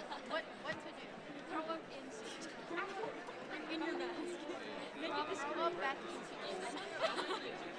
What to do? Throw them in your mask. Make Throw it them discreet. back into this.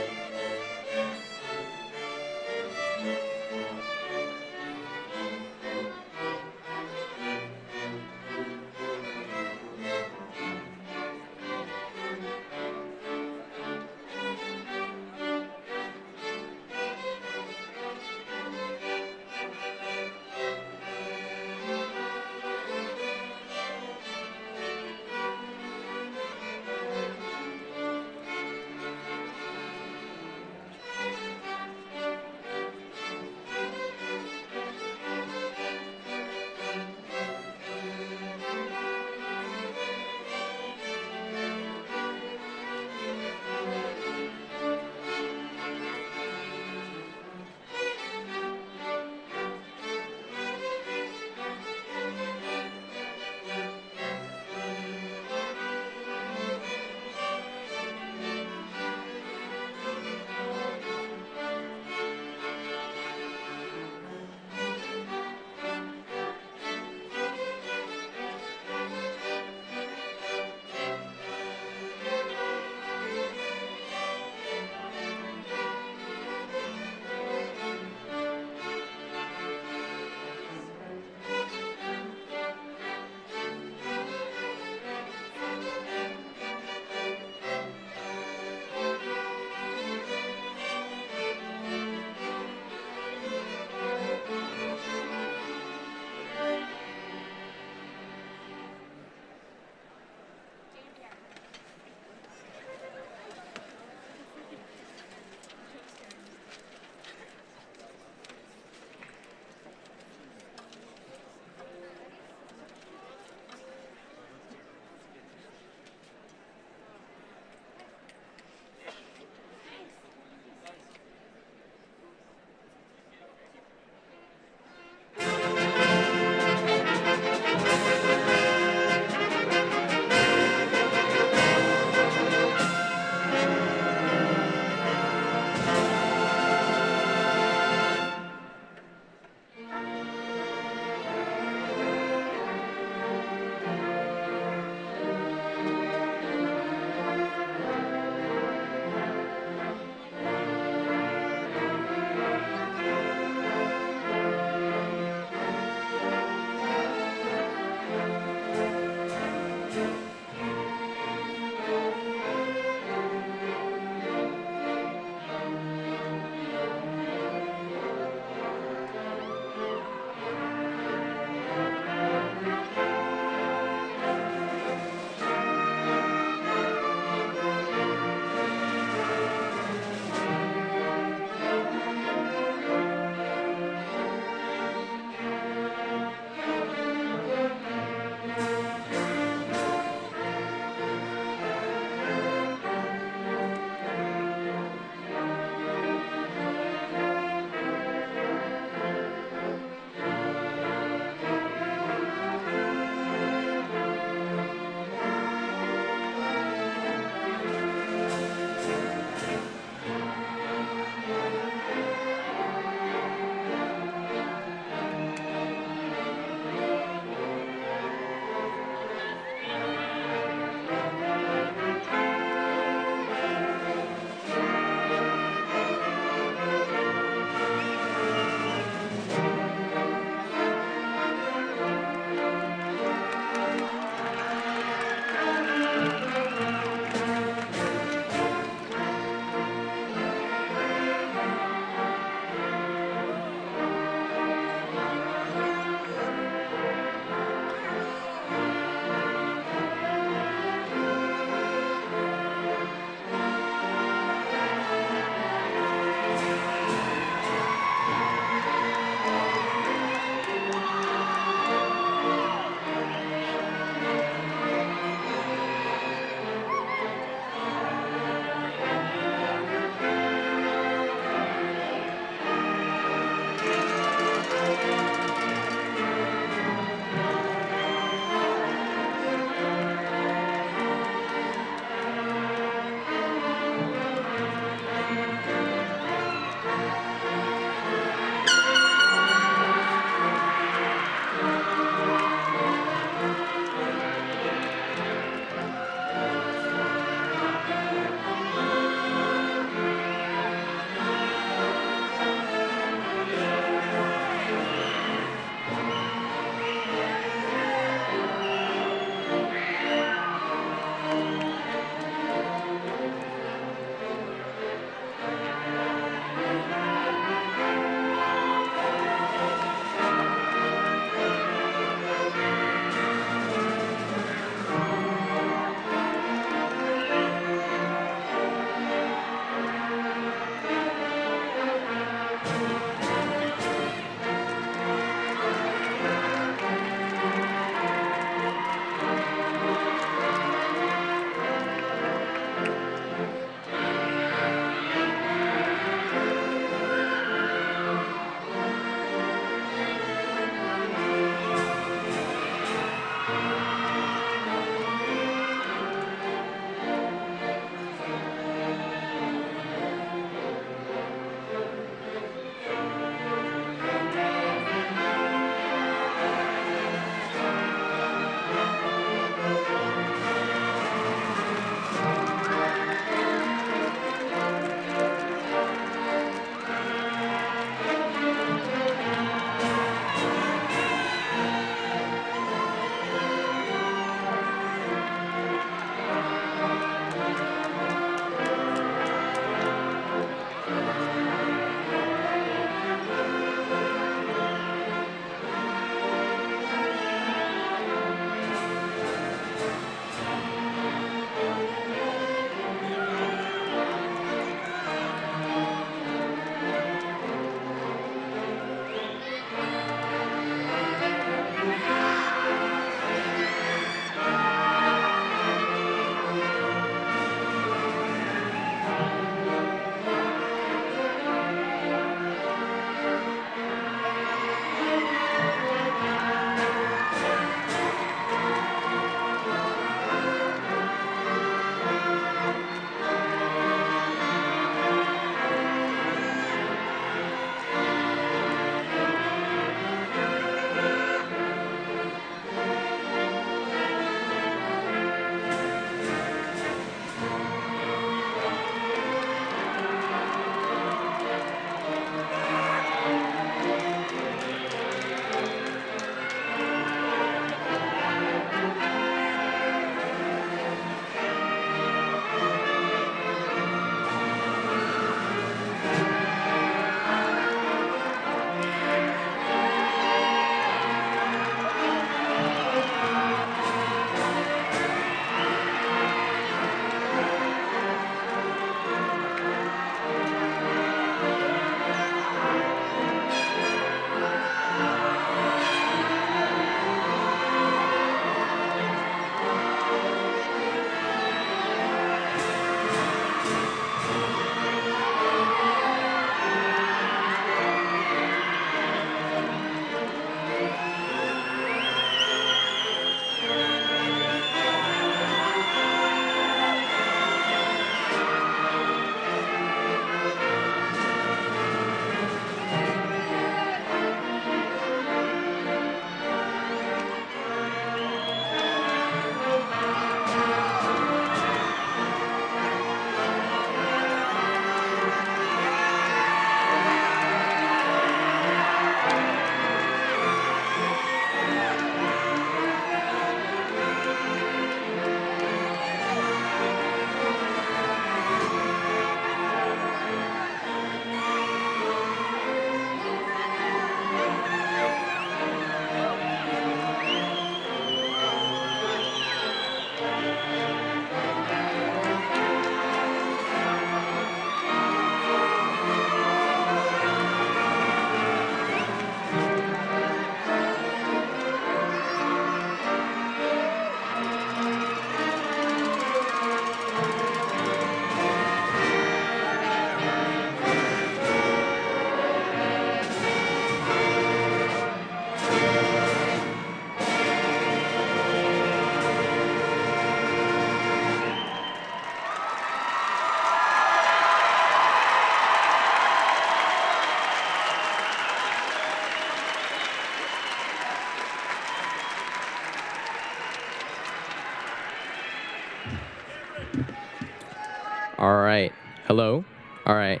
All right. Hello. All right.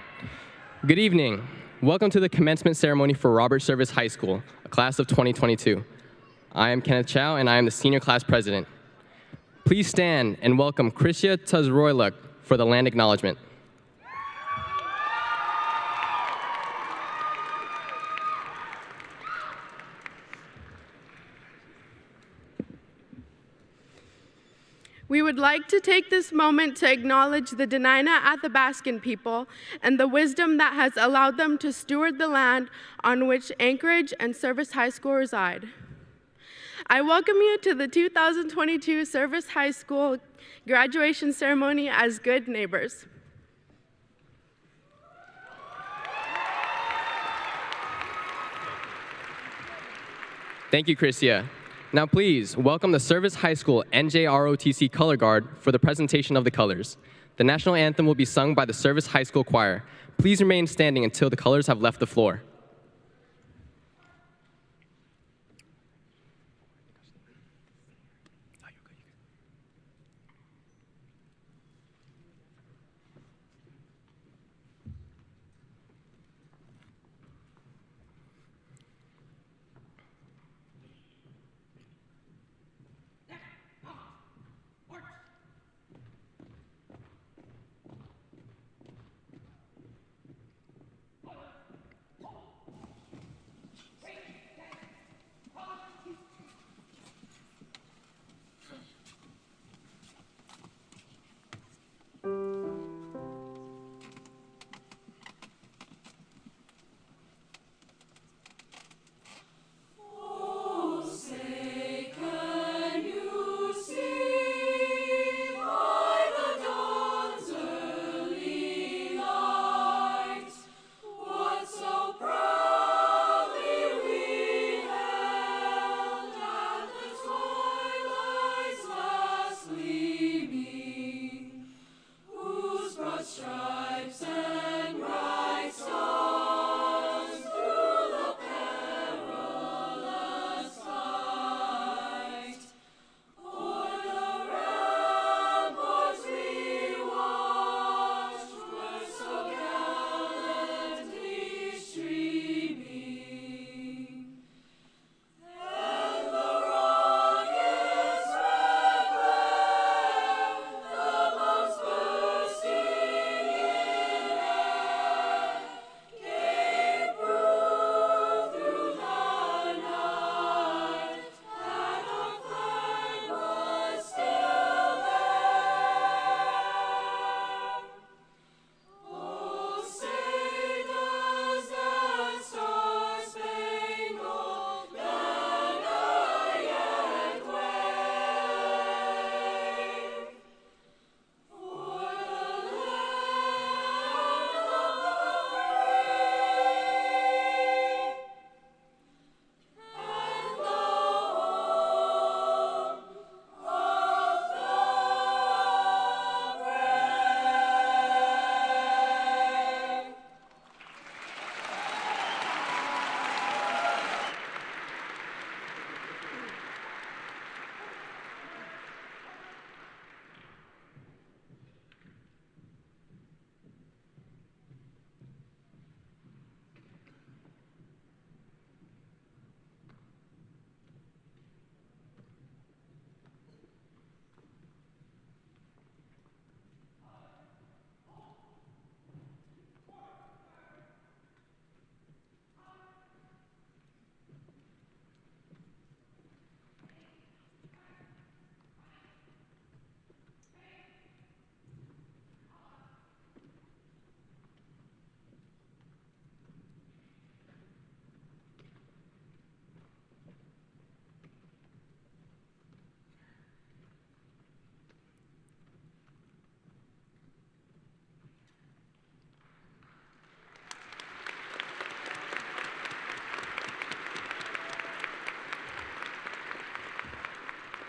Good evening. Welcome to the commencement ceremony for Robert Service High School, a class of 2022. I am Kenneth Chow, and I am the senior class president. Please stand and welcome Chrisia Tazroyluk for the land acknowledgement. We would like to take this moment to acknowledge the Dena'ina Athabascan people and the wisdom that has allowed them to steward the land on which Anchorage and Service High School reside. I welcome you to the 2022 Service High School graduation ceremony as good neighbors. Thank you, Chrisia. Now please, welcome the Service High School NJROTC Color Guard for the presentation of the colors. The national anthem will be sung by the Service High School Choir. Please remain standing until the colors have left the floor.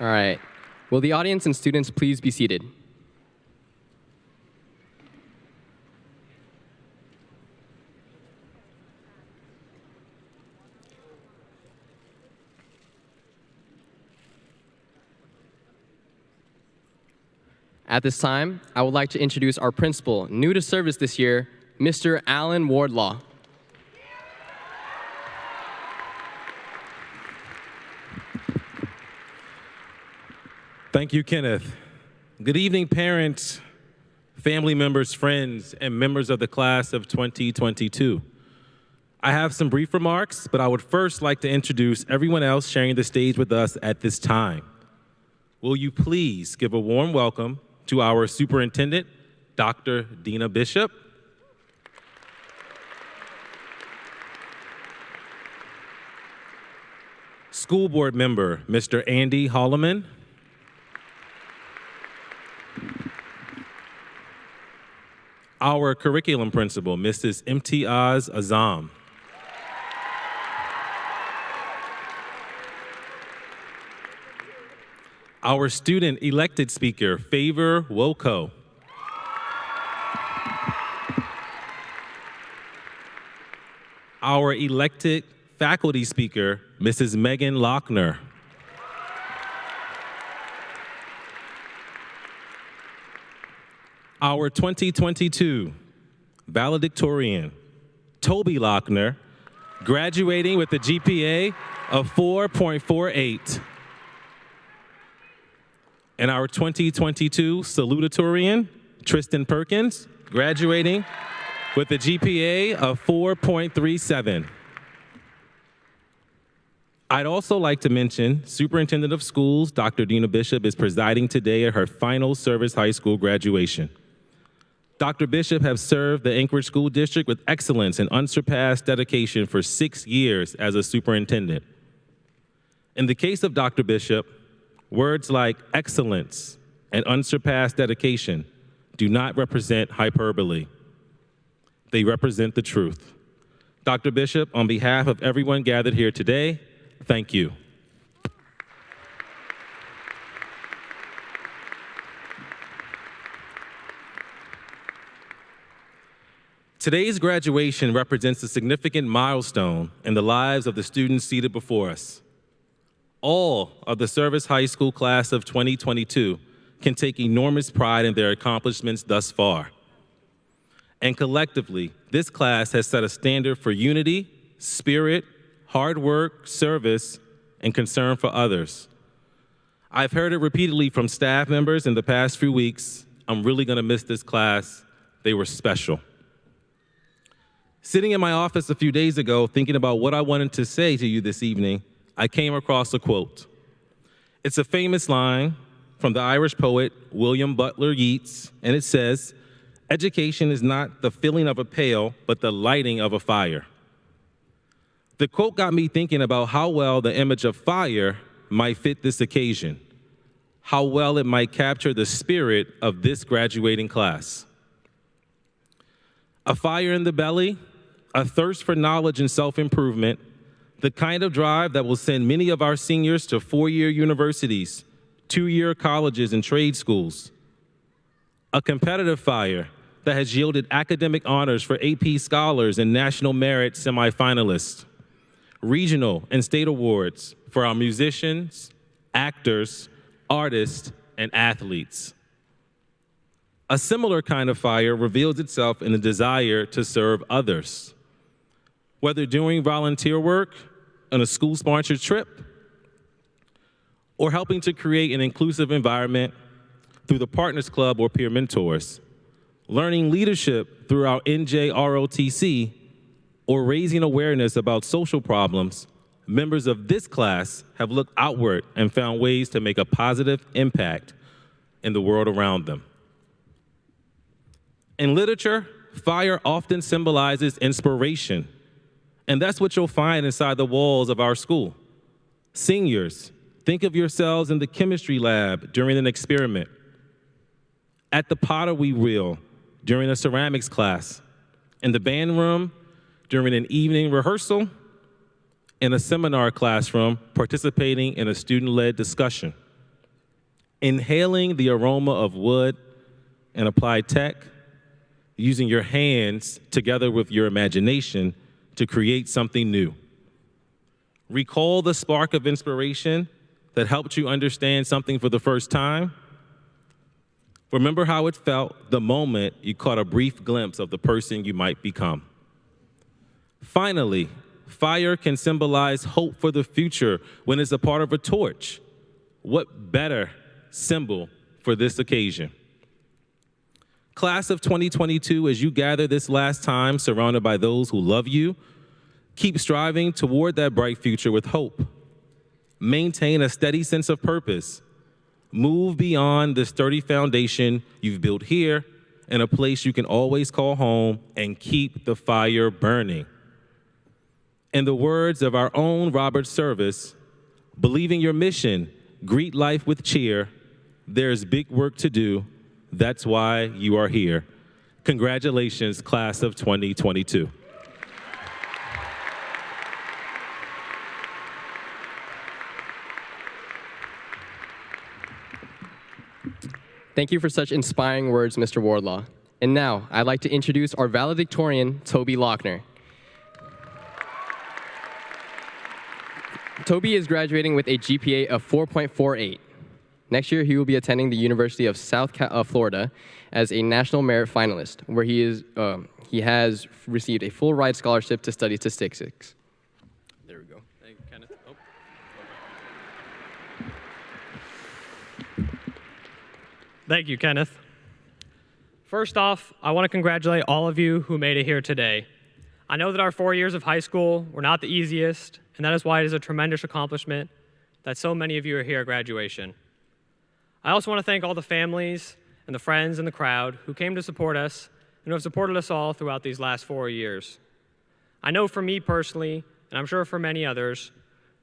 All right. Will the audience and students please be seated? At this time, I would like to introduce our principal, new to service this year, Mr. Alan Wardlaw. Thank you, Kenneth. Good evening, parents, family members, friends, and members of the class of 2022. I have some brief remarks, but I would first like to introduce everyone else sharing the stage with us at this time. Will you please give a warm welcome to our superintendent, Dr. Dina Bishop, school board member, Mr. Andy Holloman, our curriculum principal, Mrs. Imtiaz Azam, our student elected speaker, Favor Woko, our elected faculty speaker, Mrs. Megan Lochner, our 2022 valedictorian, Toby Lochner, graduating with a GPA of 4.48. And our 2022 salutatorian, Tristan Perkins, graduating with a GPA of 4.37. I'd also like to mention Superintendent of Schools, Dr. Dina Bishop, is presiding today at her final Service High School graduation. Dr. Bishop has served the Anchorage School District with excellence and unsurpassed dedication for 6 years as a superintendent. In the case of Dr. Bishop, words like excellence and unsurpassed dedication do not represent hyperbole. They represent the truth. Dr. Bishop, on behalf of everyone gathered here today, thank you. Today's graduation represents a significant milestone in the lives of the students seated before us. All of the Service High School class of 2022 can take enormous pride in their accomplishments thus far. And collectively, this class has set a standard for unity, spirit, hard work, service, and concern for others. I've heard it repeatedly from staff members in the past few weeks. I'm really gonna miss this class. They were special. Sitting in my office a few days ago, thinking about what I wanted to say to you this evening, I came across a quote. It's a famous line from the Irish poet William Butler Yeats, and it says, "Education is not the filling of a pail, but the lighting of a fire." The quote got me thinking about how well the image of fire might fit this occasion, how well it might capture the spirit of this graduating class. A fire in the belly, a thirst for knowledge and self-improvement, the kind of drive that will send many of our seniors to 4-year universities, 2-year colleges and trade schools. A competitive fire that has yielded academic honors for AP scholars and national merit semifinalists. Regional and state awards for our musicians, actors, artists, and athletes. A similar kind of fire reveals itself in the desire to serve others. Whether doing volunteer work on a school-sponsored trip, or helping to create an inclusive environment through the Partners Club or peer mentors, learning leadership through our NJROTC, or raising awareness about social problems, members of this class have looked outward and found ways to make a positive impact in the world around them. In literature, fire often symbolizes inspiration, and that's what you'll find inside the walls of our school. Seniors, think of yourselves in the chemistry lab during an experiment, at the pottery wheel during a ceramics class, in the band room during an evening rehearsal, in a seminar classroom participating in a student-led discussion. Inhaling the aroma of wood and applied tech, using your hands together with your imagination to create something new. Recall the spark of inspiration that helped you understand something for the first time. Remember how it felt the moment you caught a brief glimpse of the person you might become. Finally, fire can symbolize hope for the future when it's a part of a torch. What better symbol for this occasion? Class of 2022, as you gather this last time surrounded by those who love you, keep striving toward that bright future with hope. Maintain a steady sense of purpose. Move beyond the sturdy foundation you've built here in a place you can always call home, and keep the fire burning. In the words of our own Robert Service, believing your mission, greet life with cheer. There's big work to do. That's why you are here. Congratulations, class of 2022. Thank you for such inspiring words, Mr. Wardlaw. And now, I'd like to introduce our valedictorian, Toby Lochner. Toby is graduating with a GPA of 4.48. Next year, he will be attending the University of South Florida as a National Merit Finalist, where he has received a full ride scholarship to study statistics. There we go. Thank you, Kenneth. Thank you, Kenneth. First off, I want to congratulate all of you who made it here today. I know that our 4 years of high school were not the easiest, and that is why it is a tremendous accomplishment that so many of you are here at graduation. I also want to thank all the families and the friends in the crowd who came to support us and who have supported us all throughout these last 4 years. I know for me personally, and I'm sure for many others,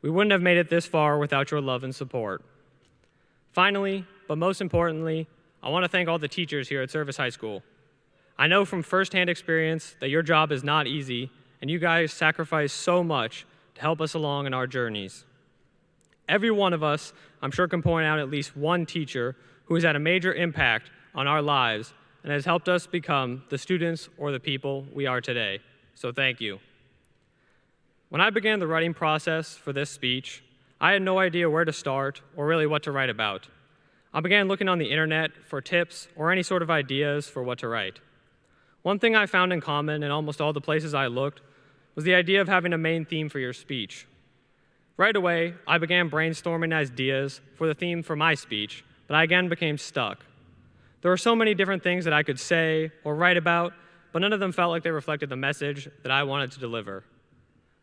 we wouldn't have made it this far without your love and support. Finally, but most importantly, I want to thank all the teachers here at Service High School. I know from firsthand experience that your job is not easy, and you guys sacrifice so much to help us along in our journeys. Every one of us, I'm sure, can point out at least one teacher who has had a major impact on our lives and has helped us become the students or the people we are today. So thank you. When I began the writing process for this speech, I had no idea where to start or really what to write about. I began looking on the internet for tips or any sort of ideas for what to write. One thing I found in common in almost all the places I looked was the idea of having a main theme for your speech. Right away, I began brainstorming ideas for the theme for my speech, but I again became stuck. There were so many different things that I could say or write about, but none of them felt like they reflected the message that I wanted to deliver.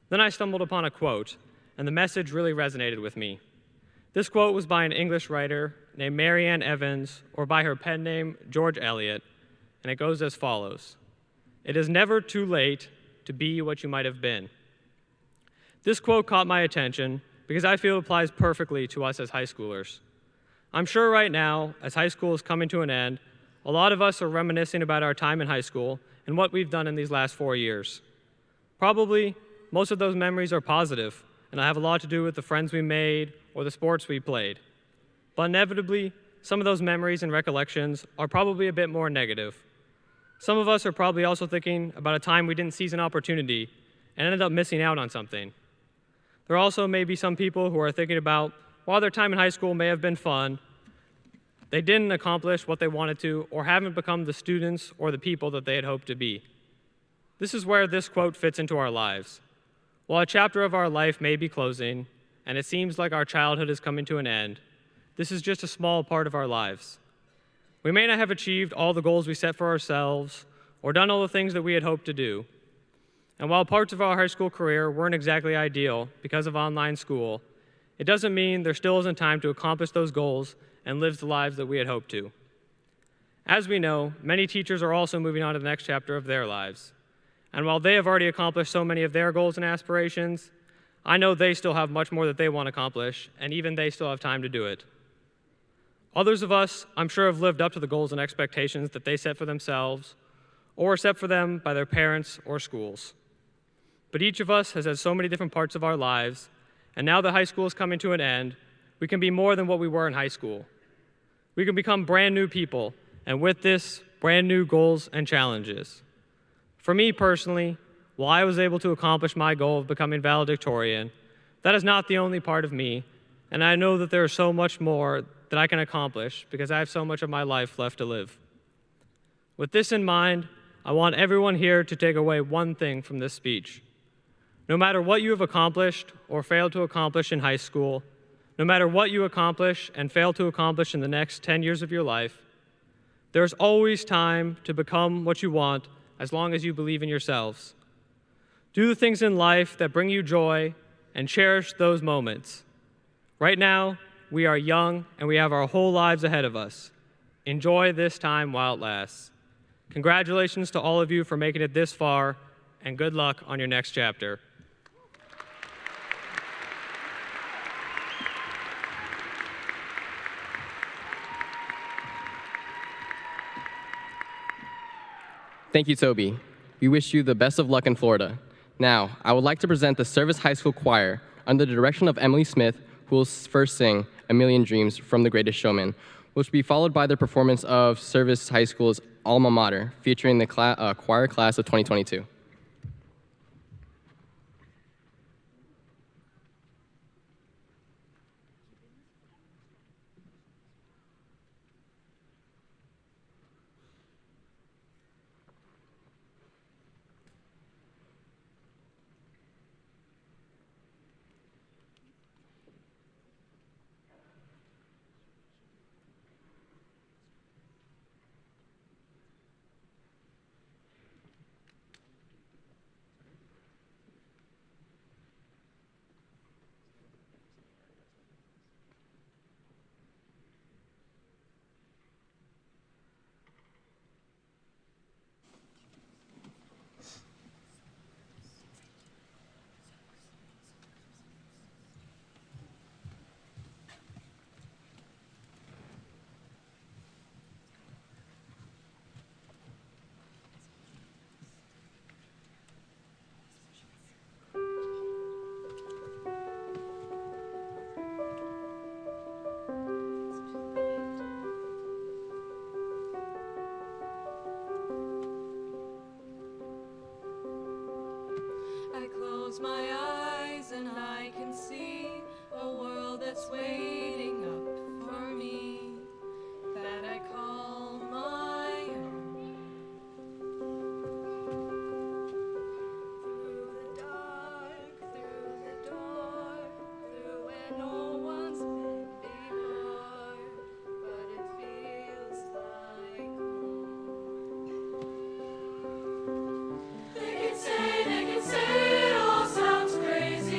Then I stumbled upon a quote, and the message really resonated with me. This quote was by an English writer named Mary Ann Evans, or by her pen name, George Eliot, and it goes as follows: "It is never too late to be what you might have been." This quote caught my attention because I feel it applies perfectly to us as high schoolers. I'm sure right now, as high school is coming to an end, a lot of us are reminiscing about our time in high school and what we've done in these last 4 years. Probably, most of those memories are positive, and have a lot to do with the friends we made or the sports we played. But inevitably, some of those memories and recollections are probably a bit more negative. Some of us are probably also thinking about a time we didn't seize an opportunity and ended up missing out on something. There also may be some people who are thinking about, while their time in high school may have been fun, they didn't accomplish what they wanted to or haven't become the students or the people that they had hoped to be. This is where this quote fits into our lives. While a chapter of our life may be closing, and it seems like our childhood is coming to an end, this is just a small part of our lives. We may not have achieved all the goals we set for ourselves or done all the things that we had hoped to do. And while parts of our high school career weren't exactly ideal because of online school, it doesn't mean there still isn't time to accomplish those goals and live the lives that we had hoped to. As we know, many teachers are also moving on to the next chapter of their lives. And while they have already accomplished so many of their goals and aspirations, I know they still have much more that they want to accomplish, and even they still have time to do it. Others of us, I'm sure, have lived up to the goals and expectations that they set for themselves or set for them by their parents or schools. But each of us has had so many different parts of our lives, and now that high school is coming to an end, we can be more than what we were in high school. We can become brand new people, and with this, brand new goals and challenges. For me personally, while I was able to accomplish my goal of becoming valedictorian, that is not the only part of me, and I know that there is so much more that I can accomplish because I have so much of my life left to live. With this in mind, I want everyone here to take away one thing from this speech. No matter what you have accomplished or failed to accomplish in high school, no matter what you accomplish and fail to accomplish in the next 10 years of your life, there's always time to become what you want as long as you believe in yourselves. Do the things in life that bring you joy and cherish those moments. Right now, we are young and we have our whole lives ahead of us. Enjoy this time while it lasts. Congratulations to all of you for making it this far, and good luck on your next chapter. Thank you, Toby. We wish you the best of luck in Florida. Now, I would like to present the Service High School Choir under the direction of Emily Smith, who will first sing A Million Dreams from The Greatest Showman, which will be followed by the performance of Service High School's Alma Mater, featuring the choir class of 2022. I close my eyes and I can see a world that's waiting up for me that I call my own. Through the dark, through the door, through where no one's been before, but it feels like home. They can say it all sounds crazy.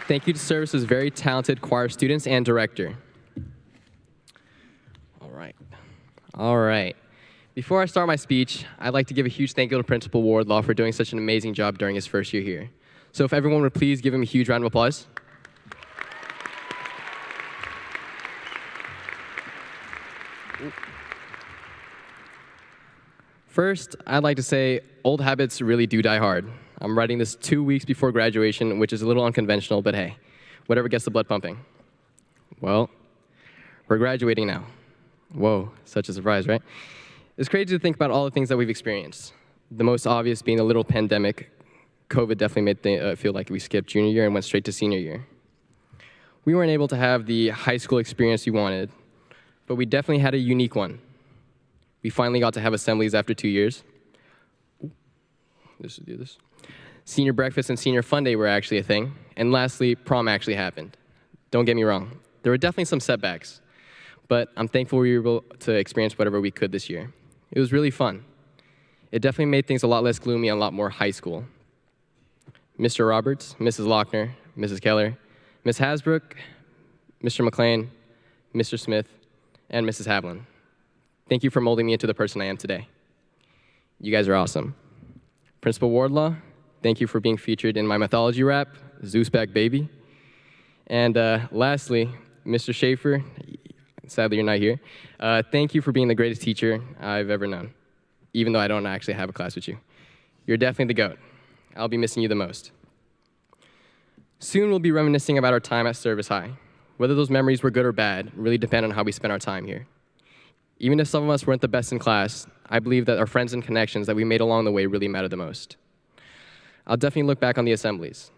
Thank you to Service's very talented choir students and director. All right. Before I start my speech, I'd like to give a huge thank you to Principal Wardlaw for doing such an amazing job during his first year here. So if everyone would please give him a huge round of applause. First, I'd like to say old habits really do die hard. I'm writing this 2 weeks before graduation, which is a little unconventional, but hey, whatever gets the blood pumping. Well, we're graduating now. Whoa, such a surprise, right? It's crazy to think about all the things that we've experienced. The most obvious being a little pandemic. COVID definitely made it feel like we skipped junior year and went straight to senior year. We weren't able to have the high school experience we wanted, but we definitely had a unique one. We finally got to have assemblies after 2 years. Senior breakfast and senior fun day were actually a thing. And lastly, prom actually happened. Don't get me wrong, there were definitely some setbacks, but I'm thankful we were able to experience whatever we could this year. It was really fun. It definitely made things a lot less gloomy and a lot more high school. Mr. Roberts, Mrs. Lochner, Mrs. Keller, Ms. Hasbrook, Mr. McLean, Mr. Smith, and Mrs. Havlin. Thank you for molding me into the person I am today. You guys are awesome. Principal Wardlaw, thank you for being featured in my mythology rap, Zeus Back Baby. And lastly, Mr. Schaefer, sadly you're not here, thank you for being the greatest teacher I've ever known, even though I don't actually have a class with you. You're definitely the GOAT. I'll be missing you the most. Soon we'll be reminiscing about our time at Service High. Whether those memories were good or bad really depend on how we spent our time here. Even if some of us weren't the best in class, I believe that our friends and connections that we made along the way really matter the most. I'll definitely look back on the assemblies.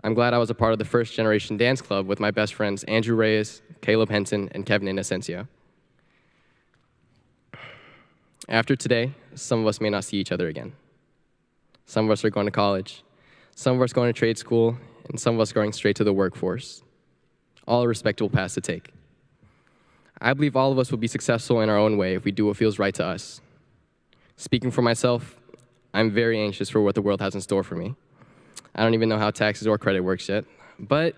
I'm glad I was a part of the first generation dance club with my best friends Andrew Reyes, Caleb Henson, and Kevin Inocencio. After today, some of us may not see each other again. Some of us are going to college, some of us going to trade school, and some of us going straight to the workforce. All a respectable paths to take. I believe all of us will be successful in our own way if we do what feels right to us. Speaking for myself, I'm very anxious for what the world has in store for me. I don't even know how taxes or credit works yet, but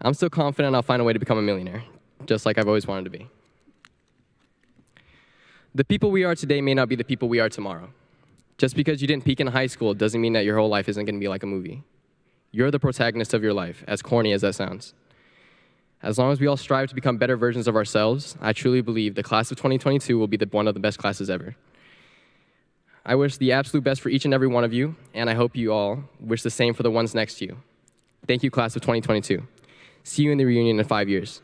I'm still confident I'll find a way to become a millionaire, just like I've always wanted to be. The people we are today may not be the people we are tomorrow. Just because you didn't peak in high school doesn't mean that your whole life isn't going to be like a movie. You're the protagonist of your life, as corny as that sounds. As long as we all strive to become better versions of ourselves, I truly believe the class of 2022 will be one of the best classes ever. I wish the absolute best for each and every one of you, and I hope you all wish the same for the ones next to you. Thank you, class of 2022. See you in the reunion in 5 years.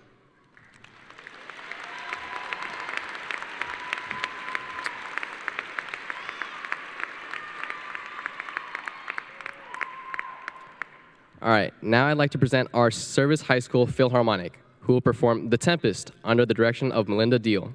All right, now I'd like to present our Service High School Philharmonic, who will perform The Tempest under the direction of Melinda Deal.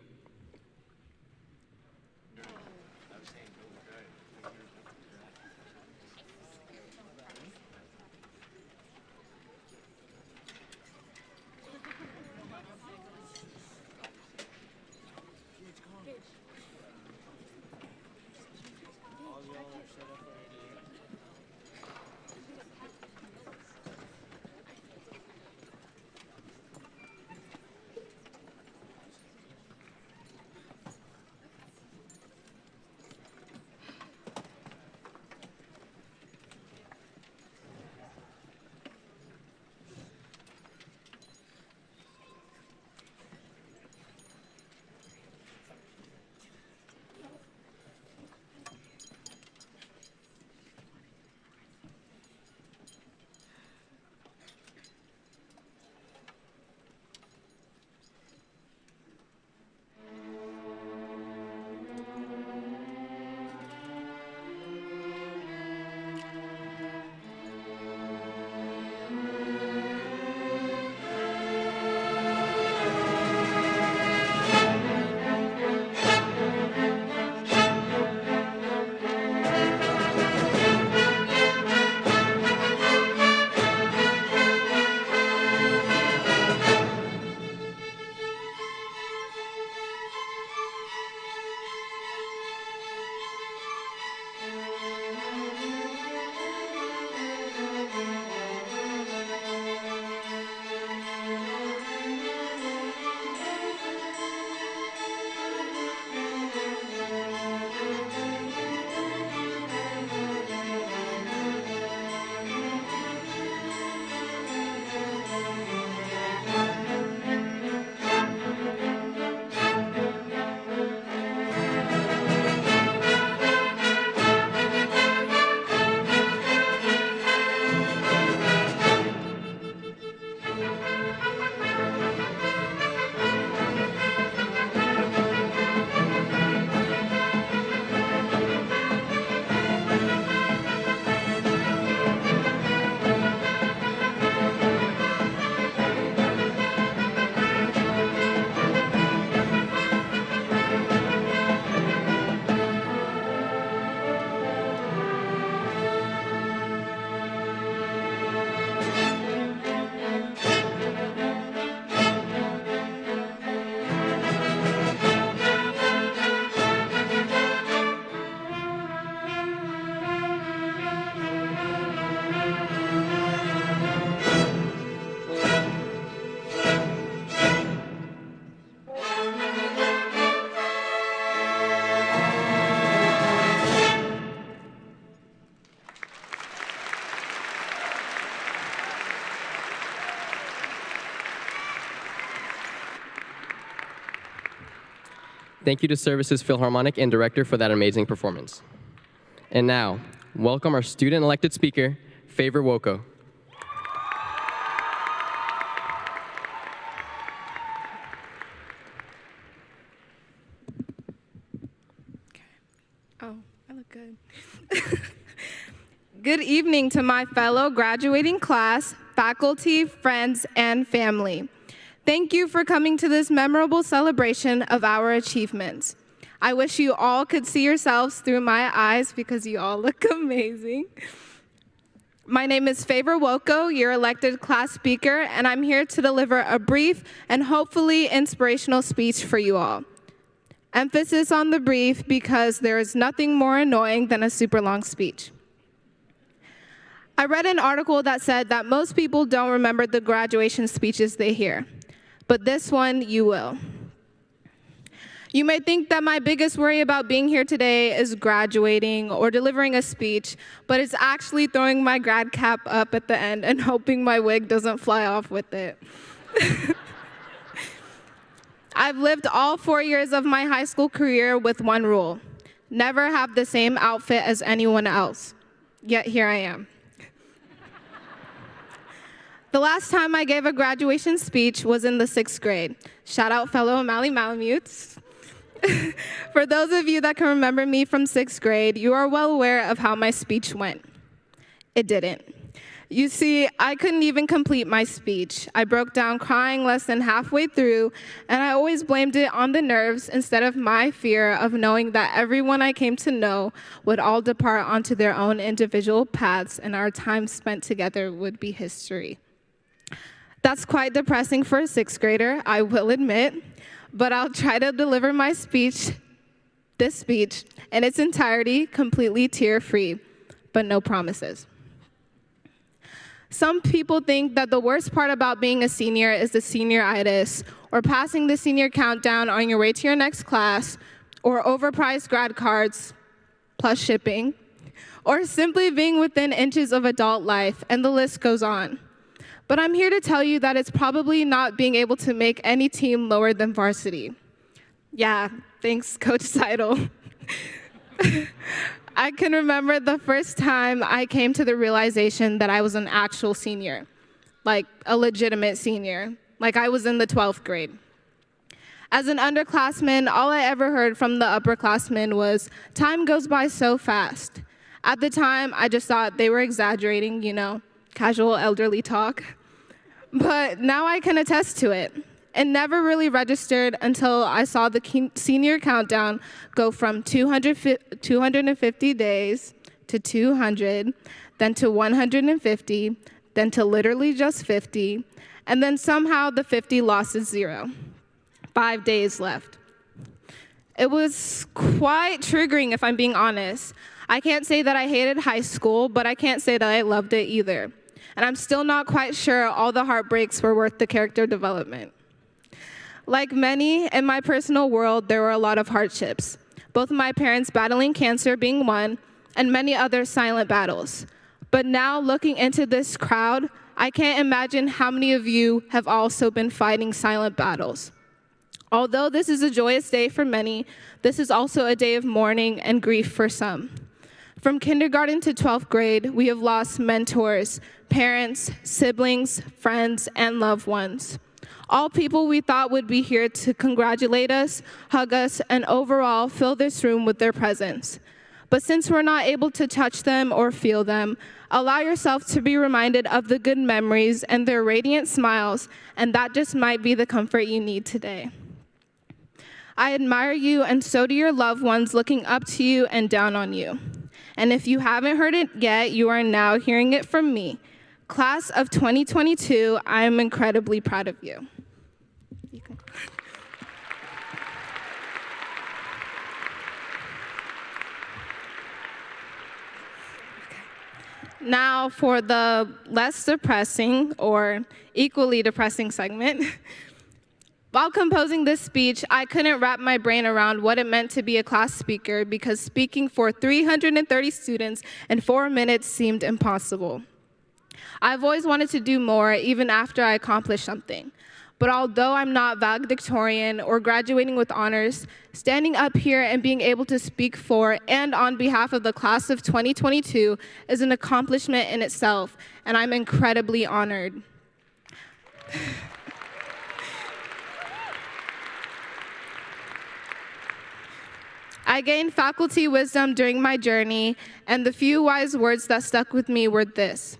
Thank you to Services Philharmonic and Director for that amazing performance. And now, welcome our student-elected speaker, Favor Woko. Oh, I look good. Good evening to my fellow graduating class, faculty, friends, and family. Thank you for coming to this memorable celebration of our achievements. I wish you all could see yourselves through my eyes because you all look amazing. My name is Favor Woko, your elected class speaker, and I'm here to deliver a brief and hopefully inspirational speech for you all. Emphasis on the brief because there is nothing more annoying than a super long speech. I read an article that said that most people don't remember the graduation speeches they hear, but this one you will. You may think that my biggest worry about being here today is graduating or delivering a speech, but it's actually throwing my grad cap up at the end and hoping my wig doesn't fly off with it. I've lived all 4 years of my high school career with one rule: never have the same outfit as anyone else. Yet here I am. The last time I gave a graduation speech was in the 6th grade. Shout out fellow O'Malley Malamutes. For those of you that can remember me from 6th grade, you are well aware of how my speech went. It didn't. You see, I couldn't even complete my speech. I broke down crying less than halfway through, and I always blamed it on the nerves instead of my fear of knowing that everyone I came to know would all depart onto their own individual paths and our time spent together would be history. That's quite depressing for a 6th grader, I will admit, but I'll try to deliver my speech, this speech, in its entirety, completely tear-free, but no promises. Some people think that the worst part about being a senior is the senioritis, or passing the senior countdown on your way to your next class, or overpriced grad cards, plus shipping, or simply being within inches of adult life, and the list goes on. But I'm here to tell you that it's probably not being able to make any team lower than varsity. Yeah, thanks, Coach Seidel. I can remember the first time I came to the realization that I was an actual senior, like a legitimate senior, like I was in the 12th grade. As an underclassman, all I ever heard from the upperclassmen was, "Time goes by so fast." At the time, I just thought they were exaggerating, casual elderly talk. But now I can attest to it. It never really registered until I saw the senior countdown go from 250 days to 200, then to 150, then to literally just 50, and then somehow the 50 lost its 0. 5 days left. It was quite triggering, if I'm being honest. I can't say that I hated high school, but I can't say that I loved it either. And I'm still not quite sure all the heartbreaks were worth the character development. Like many in my personal world, there were a lot of hardships, both my parents battling cancer being one, and many other silent battles. But now looking into this crowd, I can't imagine how many of you have also been fighting silent battles. Although this is a joyous day for many, this is also a day of mourning and grief for some. From kindergarten to 12th grade, we have lost mentors, parents, siblings, friends, and loved ones. All people we thought would be here to congratulate us, hug us, and overall fill this room with their presence. But since we're not able to touch them or feel them, allow yourself to be reminded of the good memories and their radiant smiles, and that just might be the comfort you need today. I admire you, and so do your loved ones looking up to you and down on you. And if you haven't heard it yet, you are now hearing it from me. Class of 2022, I am incredibly proud of you. Now for the less depressing or equally depressing segment. While composing this speech, I couldn't wrap my brain around what it meant to be a class speaker because speaking for 330 students in 4 minutes seemed impossible. I've always wanted to do more, even after I accomplished something. But although I'm not valedictorian or graduating with honors, standing up here and being able to speak for and on behalf of the class of 2022 is an accomplishment in itself, and I'm incredibly honored. I gained faculty wisdom during my journey, and the few wise words that stuck with me were this: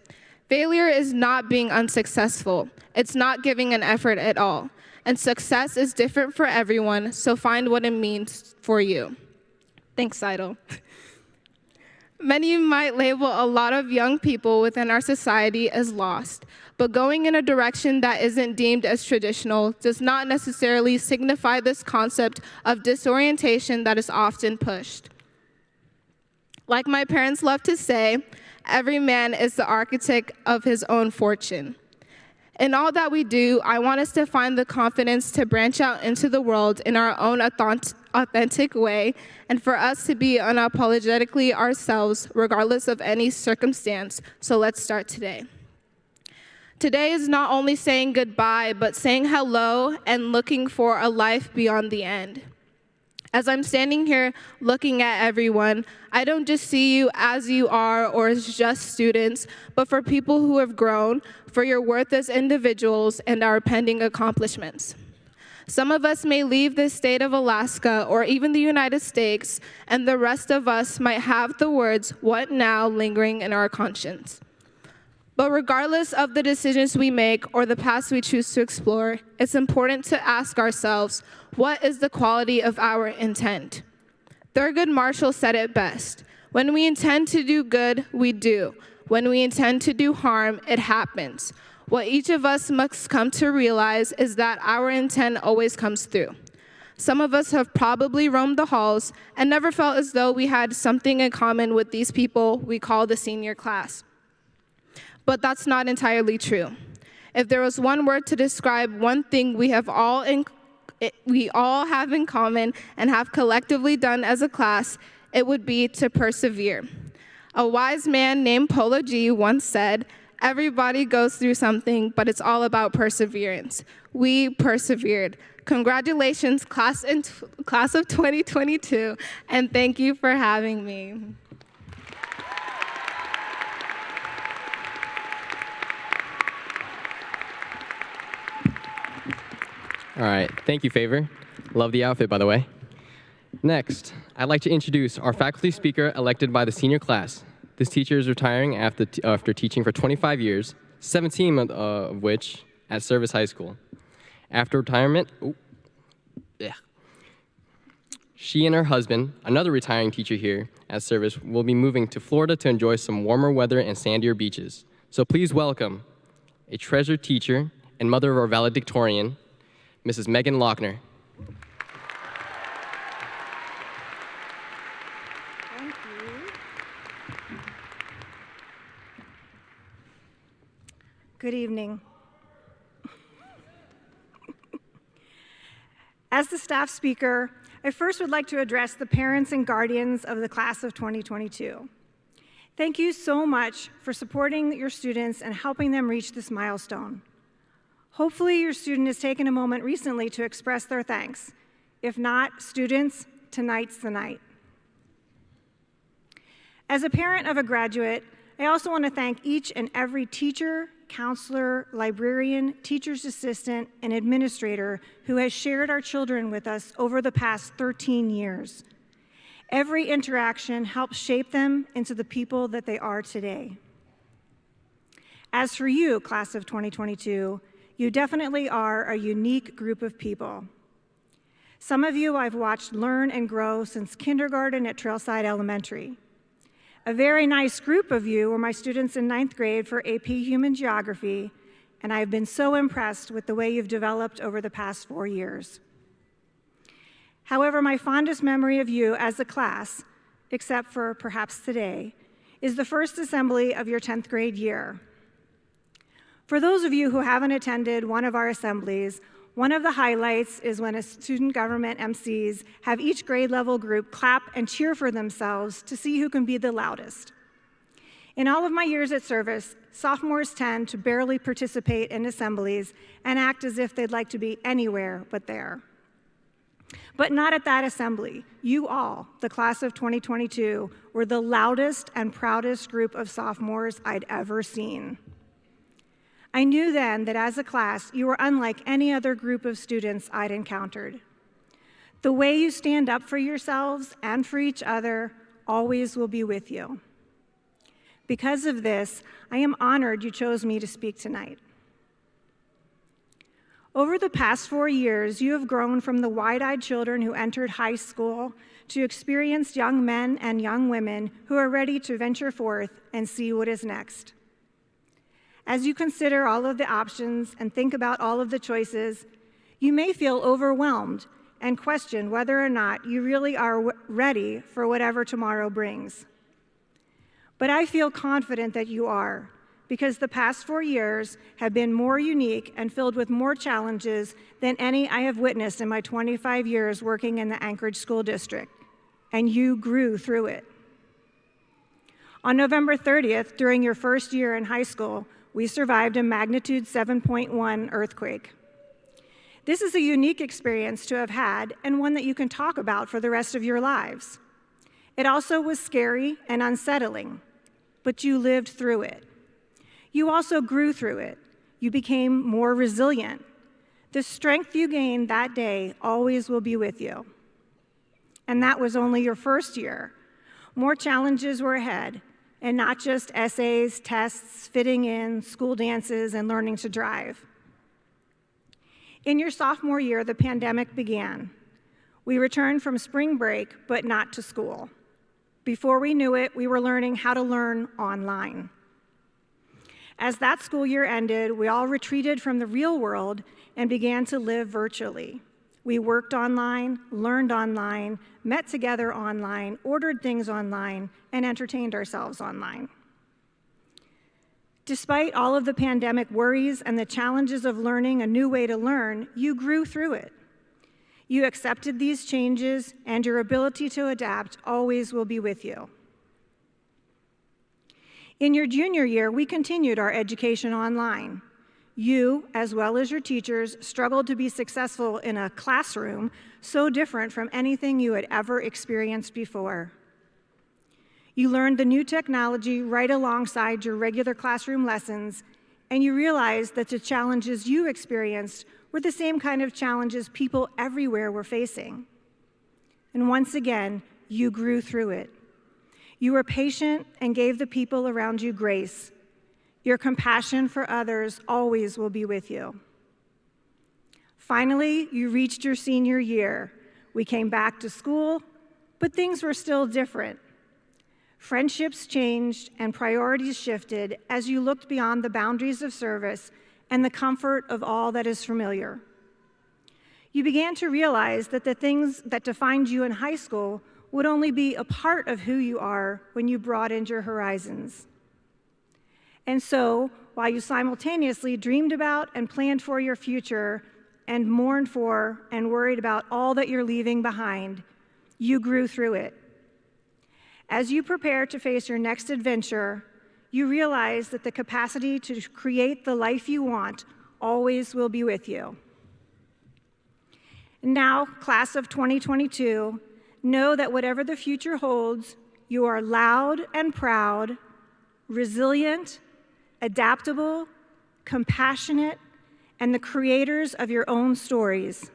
failure is not being unsuccessful. It's not giving an effort at all. And success is different for everyone, so find what it means for you. Thanks, Idol. Many might label a lot of young people within our society as lost, but going in a direction that isn't deemed as traditional does not necessarily signify this concept of disorientation that is often pushed. Like my parents love to say, every man is the architect of his own fortune. In all that we do, I want us to find the confidence to branch out into the world in our own authentic way, and for us to be unapologetically ourselves, regardless of any circumstance. So let's start today. Today is not only saying goodbye, but saying hello and looking for a life beyond the end. As I'm standing here looking at everyone, I don't just see you as you are or as just students, but for people who have grown, for your worth as individuals and our pending accomplishments. Some of us may leave the state of Alaska or even the United States, and the rest of us might have the words, "What now?" lingering in our conscience. But regardless of the decisions we make or the paths we choose to explore, it's important to ask ourselves, what is the quality of our intent? Thurgood Marshall said it best: when we intend to do good, we do. When we intend to do harm, it happens. What each of us must come to realize is that our intent always comes through. Some of us have probably roamed the halls and never felt as though we had something in common with these people we call the senior class. But that's not entirely true. If there was one word to describe one thing we all have in common and have collectively done as a class, it would be to persevere. A wise man named Polo G once said, "Everybody goes through something, but it's all about perseverance." We persevered. Congratulations, class of 2022, and thank you for having me. All right, thank you, Favor. Love the outfit, by the way. Next, I'd like to introduce our faculty speaker elected by the senior class. This teacher is retiring after teaching for 25 years, 17 of which at Service High School. After retirement, she and her husband, another retiring teacher here at Service, will be moving to Florida to enjoy some warmer weather and sandier beaches. So please welcome a treasured teacher and mother of our valedictorian, Mrs. Megan Lochner. Thank you. Good evening. As the staff speaker, I first would like to address the parents and guardians of the class of 2022. Thank you so much for supporting your students and helping them reach this milestone. Hopefully your student has taken a moment recently to express their thanks. If not, students, tonight's the night. As a parent of a graduate, I also want to thank each and every teacher, counselor, librarian, teacher's assistant, and administrator who has shared our children with us over the past 13 years. Every interaction helps shape them into the people that they are today. As for you, class of 2022, you definitely are a unique group of people. Some of you I've watched learn and grow since kindergarten at Trailside Elementary. A very nice group of you were my students in 9th grade for AP Human Geography, and I've been so impressed with the way you've developed over the past 4 years. However, my fondest memory of you as a class, except for perhaps today, is the first assembly of your 10th grade year. For those of you who haven't attended one of our assemblies, one of the highlights is when student government MCs have each grade level group clap and cheer for themselves to see who can be the loudest. In all of my years at service, sophomores tend to barely participate in assemblies and act as if they'd like to be anywhere but there. But not at that assembly. You all, the class of 2022, were the loudest and proudest group of sophomores I'd ever seen. I knew then that as a class, you were unlike any other group of students I'd encountered. The way you stand up for yourselves and for each other always will be with you. Because of this, I am honored you chose me to speak tonight. Over the past 4 years, you have grown from the wide-eyed children who entered high school to experienced young men and young women who are ready to venture forth and see what is next. As you consider all of the options and think about all of the choices, you may feel overwhelmed and question whether or not you really are ready for whatever tomorrow brings. But I feel confident that you are, because the past 4 years have been more unique and filled with more challenges than any I have witnessed in my 25 years working in the Anchorage School District, and you grew through it. On November 30th, during your first year in high school, we survived a magnitude 7.1 earthquake. This is a unique experience to have had and one that you can talk about for the rest of your lives. It also was scary and unsettling, but you lived through it. You also grew through it. You became more resilient. The strength you gained that day always will be with you. And that was only your first year. More challenges were ahead, and not just essays, tests, fitting in, school dances, and learning to drive. In your sophomore year, the pandemic began. We returned from spring break, but not to school. Before we knew it, we were learning how to learn online. As that school year ended, we all retreated from the real world and began to live virtually. We worked online, learned online, met together online, ordered things online, and entertained ourselves online. Despite all of the pandemic worries and the challenges of learning a new way to learn, you grew through it. You accepted these changes, and your ability to adapt always will be with you. In your junior year, we continued our education online. You, as well as your teachers, struggled to be successful in a classroom so different from anything you had ever experienced before. You learned the new technology right alongside your regular classroom lessons, and you realized that the challenges you experienced were the same kind of challenges people everywhere were facing. And once again, you grew through it. You were patient and gave the people around you grace. Your compassion for others always will be with you. Finally, you reached your senior year. We came back to school, but things were still different. Friendships changed and priorities shifted as you looked beyond the boundaries of service and the comfort of all that is familiar. You began to realize that the things that defined you in high school would only be a part of who you are when you broadened your horizons. And so, while you simultaneously dreamed about and planned for your future and mourned for and worried about all that you're leaving behind, you grew through it. As you prepare to face your next adventure, you realize that the capacity to create the life you want always will be with you. Now, class of 2022, know that whatever the future holds, you are loud and proud, resilient, adaptable, compassionate, and the creators of your own stories.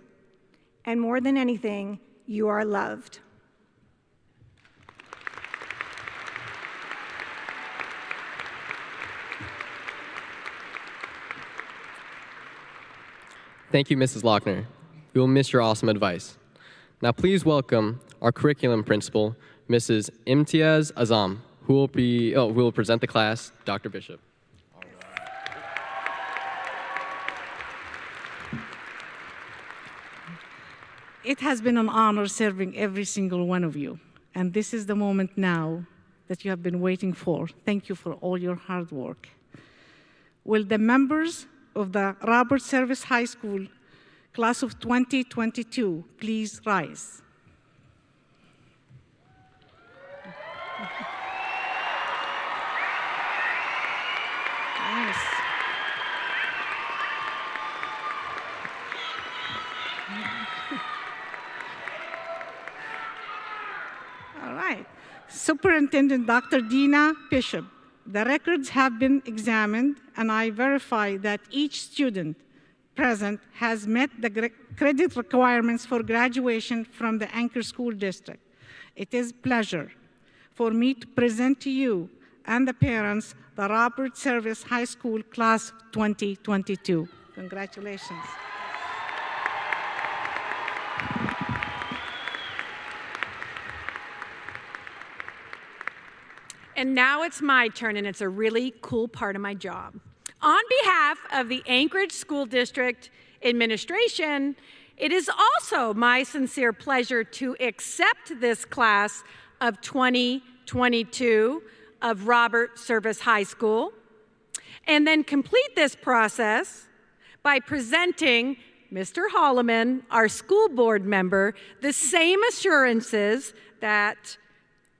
And more than anything, you are loved. Thank you, Mrs. Lochner. We will miss your awesome advice. Now please welcome our curriculum principal, Mrs. Imtiaz Azam, who will present the class, Dr. Bishop. It has been an honor serving every single one of you, and this is the moment now that you have been waiting for. Thank you for all your hard work. Will the members of the Robert Service High School class of 2022 please rise? Superintendent Dr. Dina Bishop. The records have been examined, and I verify that each student present has met the credit requirements for graduation from the Anchorage School District. It is a pleasure for me to present to you and the parents the Robert Service High School Class 2022. Congratulations. And now it's my turn, and it's a really cool part of my job. On behalf of the Anchorage School District Administration, it is also my sincere pleasure to accept this class of 2022 of Robert Service High School, and then complete this process by presenting Mr. Holloman, our school board member, the same assurances that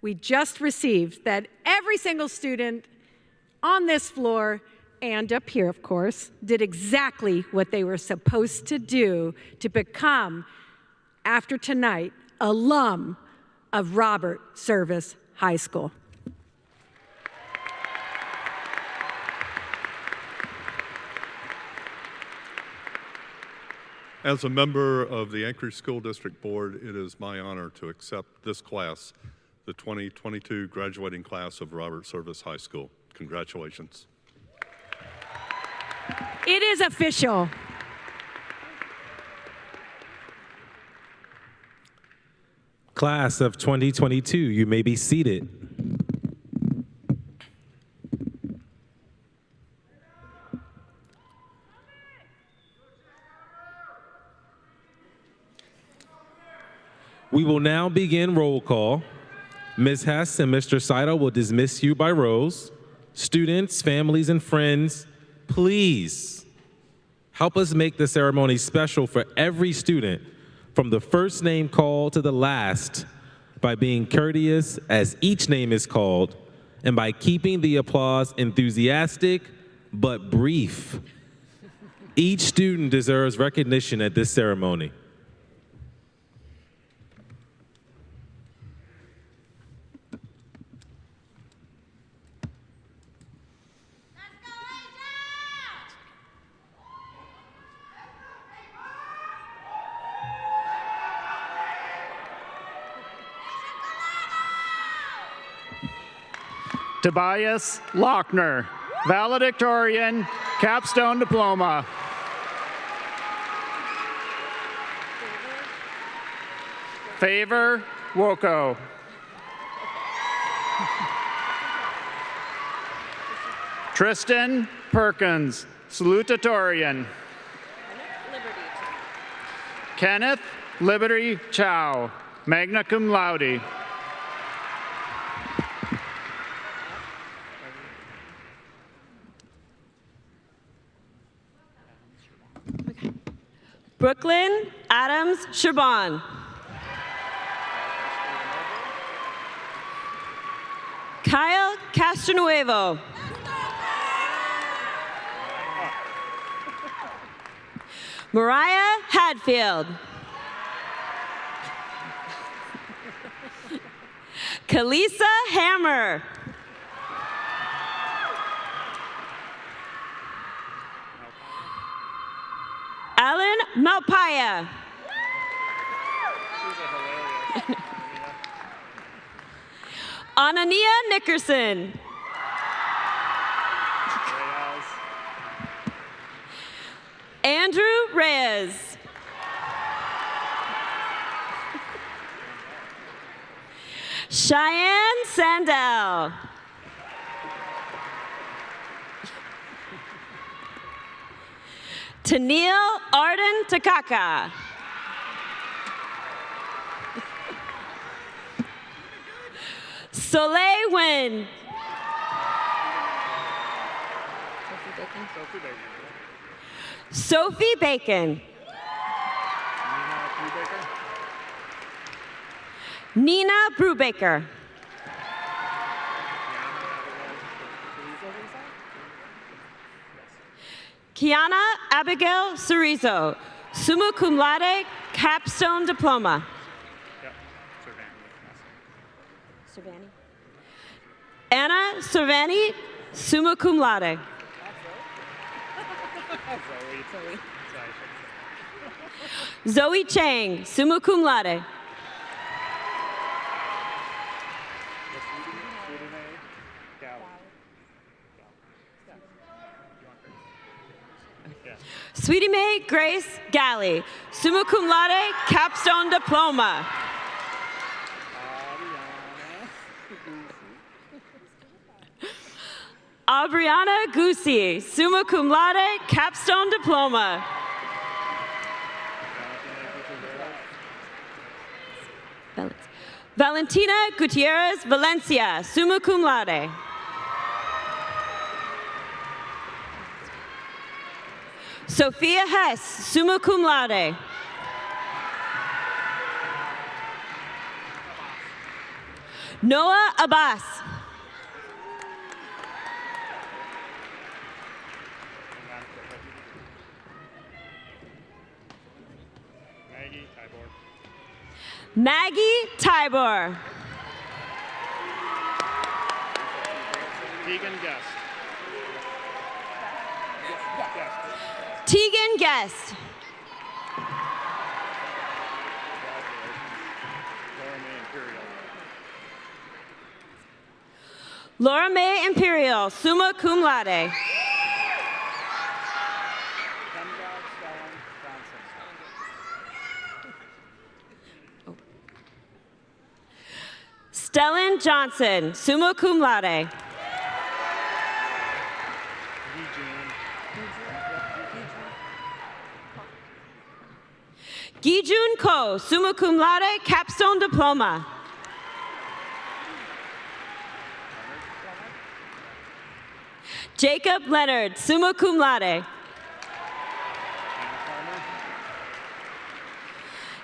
we just received, that every single student on this floor and up here, of course, did exactly what they were supposed to do to become, after tonight, alum of Robert Service High School. As a member of the Anchorage School District Board, it is my honor to accept this class, the 2022 graduating class of Robert Service High School. Congratulations. It is official. Class of 2022, you may be seated. We will now begin roll call. Ms. Hess and Mr. Seidel will dismiss you by rows. Students, families, and friends, please help us make the ceremony special for every student, from the first name called to the last, by being courteous as each name is called, and by keeping the applause enthusiastic but brief. Each student deserves recognition at this ceremony. Tobias Lochner, valedictorian, capstone diploma. Favor Woko. Tristan Perkins, salutatorian. Kenneth Liberty Chow, magna cum laude. Brooklyn Adams Shaban. Kyle Castronuevo. Mariah Hadfield. Kalisa Hammer. Alan Malpaya. Anania Nickerson. Andrew Reyes. Cheyenne Sandell. Tennille Arden Takaka. Soleil Nguyen. Sophie Bacon. Nina Brubaker. Kiana Abigail Cerezo, summa cum laude, capstone diploma. Cervani. Anna Cervani, summa cum laude. Zoe Chang, summa cum laude. Sweetie Mae Grace Galley, summa cum laude, capstone diploma. Aubriana Gucci, summa cum laude, capstone diploma. Valentina Gutierrez Valencia, summa cum laude. Sophia Hess, summa cum laude. Noah Abbas. Maggie Tybor. Tegan Guest. Tegan Guest. Laura Mae Imperial, summa cum laude. Stellan Johnson, summa cum laude. Gijun Ko, summa cum laude, capstone diploma. Jacob Leonard, summa cum laude.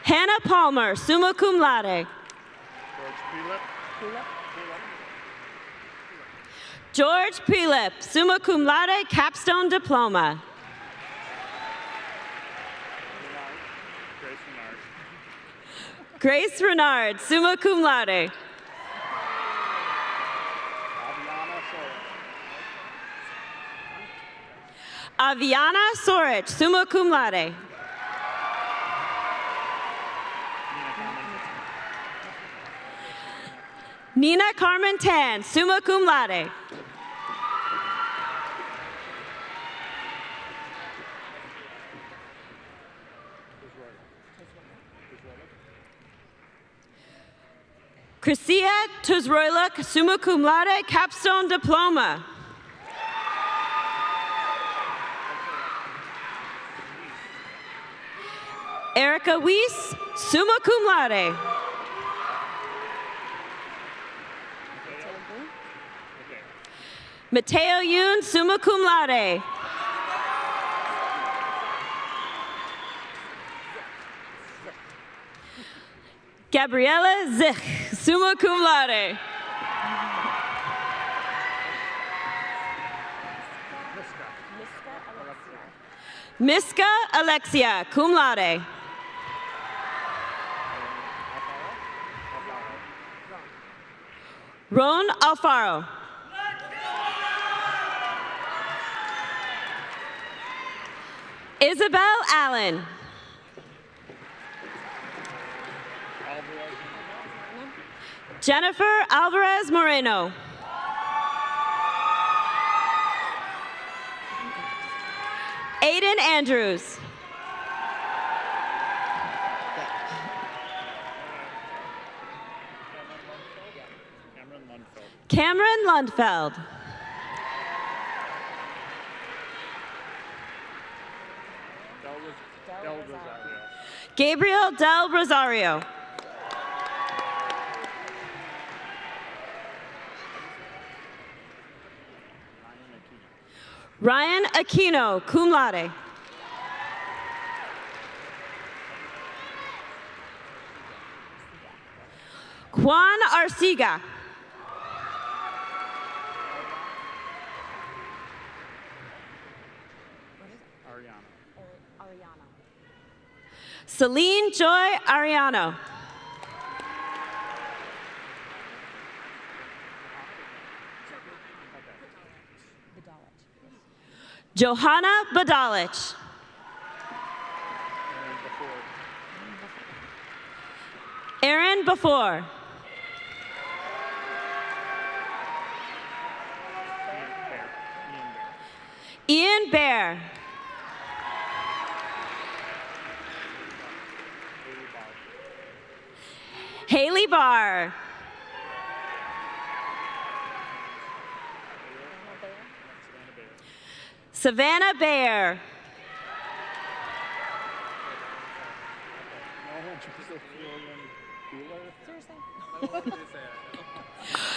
Hannah Palmer, summa cum laude. George Pilip, summa cum laude, capstone diploma. Grace Renard, summa cum laude. Aviana Sorich, summa cum laude. Nina Carmen Tan, summa cum laude. Chrissia Tuzroyluk, summa cum laude, capstone diploma. Erica Weiss, summa cum laude. Mateo Yoon, summa cum laude. Gabriella Zich, summa cum laude. Miska Alexia, cum laude. Ron Alfaro. Isabel Allen. Jennifer Alvarez Moreno. Aiden Andrews. Cameron Lundfeld. Gabriel Del Rosario. Ryan Aquino, cum laude. Juan Arciga. Celine Joy Ariano. Johanna Badalich. Aaron Before. Ian Bear. Haley Barr. Savannah Bear.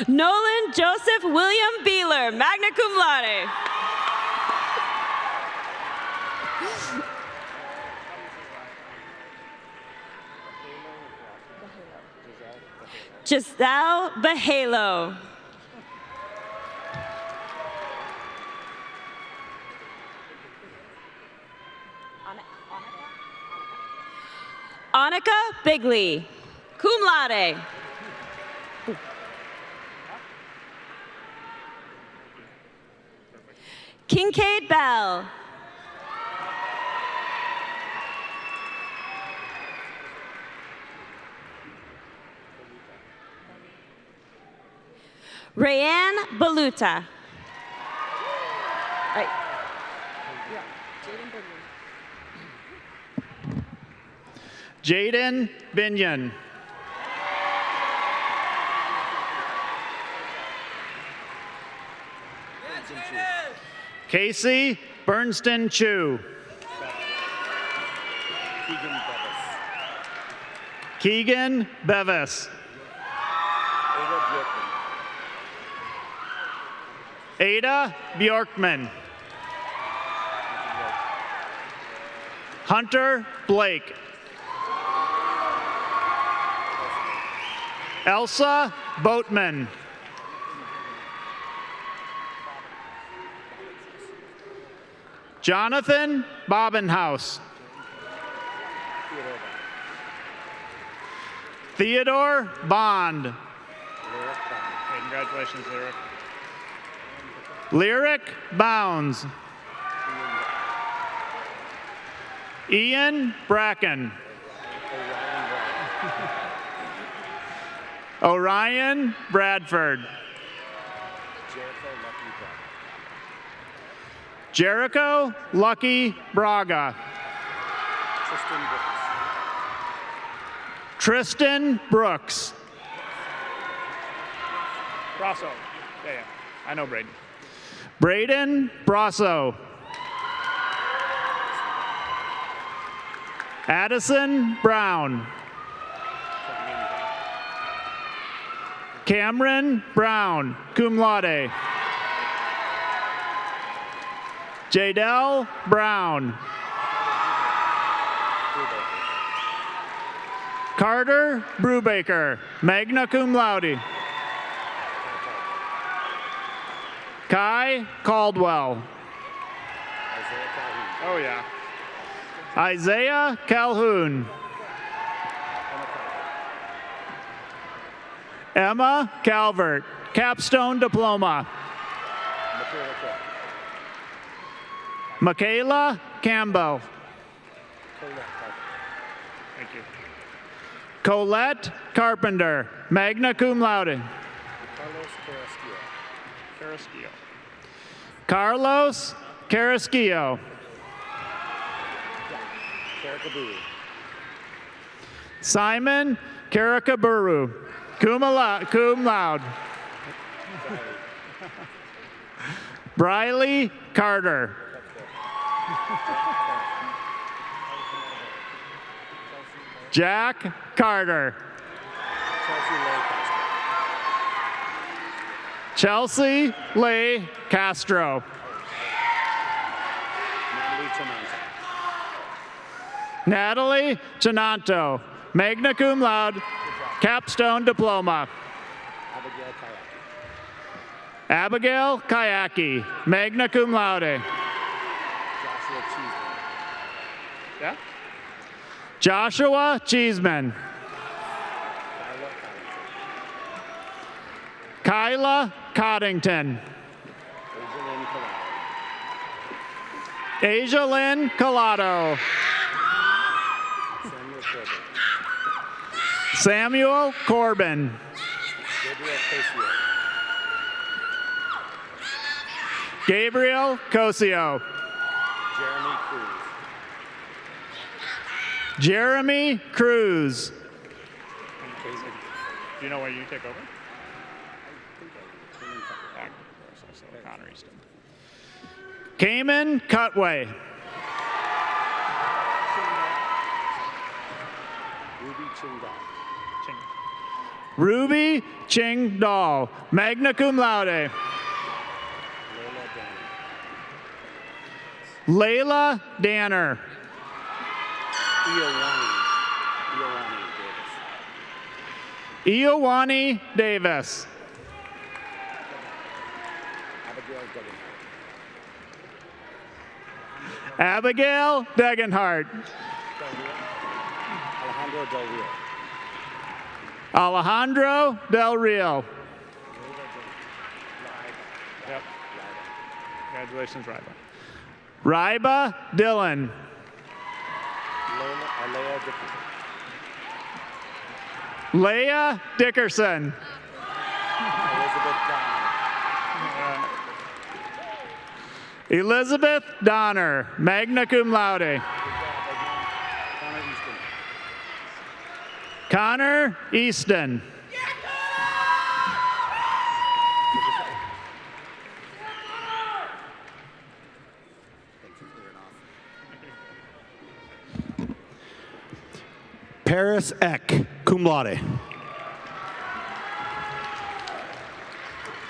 Nolan Joseph William Beeler, magna cum laude. Giselle Bahalo. Annika Bigley, cum laude. Kincaid Bell. Rayanne Baluta. Jaden Binion. Casey Bernston Chu. Keegan Bevis. Ada Bjorkman. Hunter Blake. Elsa Boatman. Jonathan Bobenhouse. Theodore Bond. Congratulations, Lyric. Lyric Bounds. Ian Bracken. Orion Bradford. Jericho Lucky Braga. Tristan Brooks. Brasso. Yeah. I know Braden. Braden Brasso. Addison Brown. Cameron Brown, cum laude. Jadel Brown. Carter Brubaker, magna cum laude. Kai Caldwell. Oh, yeah. Isaiah Calhoun. Emma Calvert, capstone diploma. Michaela Campbell. Thank you. Colette Carpenter, magna cum laude. Carlos Carrasquillo. Simon Karakaburu, cum laude. Briley Carter. Jack Carter. Chelsea Leigh Castro. Natalie Chinanto, magna cum laude, capstone diploma. Abigail Kayaki, magna cum laude. Yeah? Joshua Cheeseman. Kyla Coddington. Asia Lynn Collado. Samuel Corbin. Gabriel Cosio. Jeremy Cruz. Do you know where you take over? Connor Easton. Cayman Cutway. Ruby Ching Dahl, magna cum laude. Layla Danner. Iowani Davis. Abigail Degenhardt. Alejandro Del Rio. Yep. Congratulations, Ryba. Ryba Dillon. Leah Dickerson. Elizabeth Donner, magna cum laude. Connor Easton. Paris Eck, cum laude.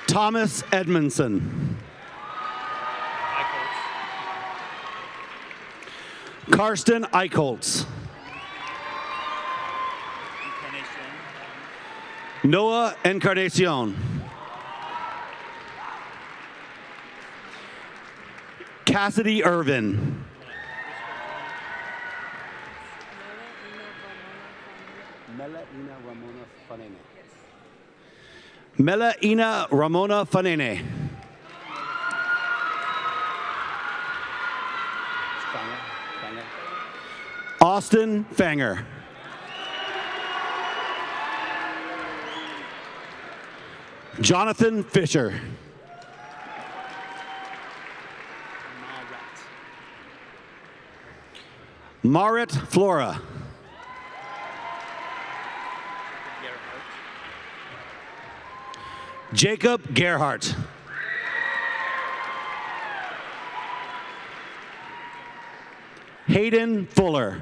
Thomas Edmondson. Karsten Eichholz. Noah Encarnacion. Cassidy Irvin. Melaina Ramona Fanene. Austin Fanger. Jonathan Fisher. Marit Flora. Jacob Gerhardt. Hayden Fuller.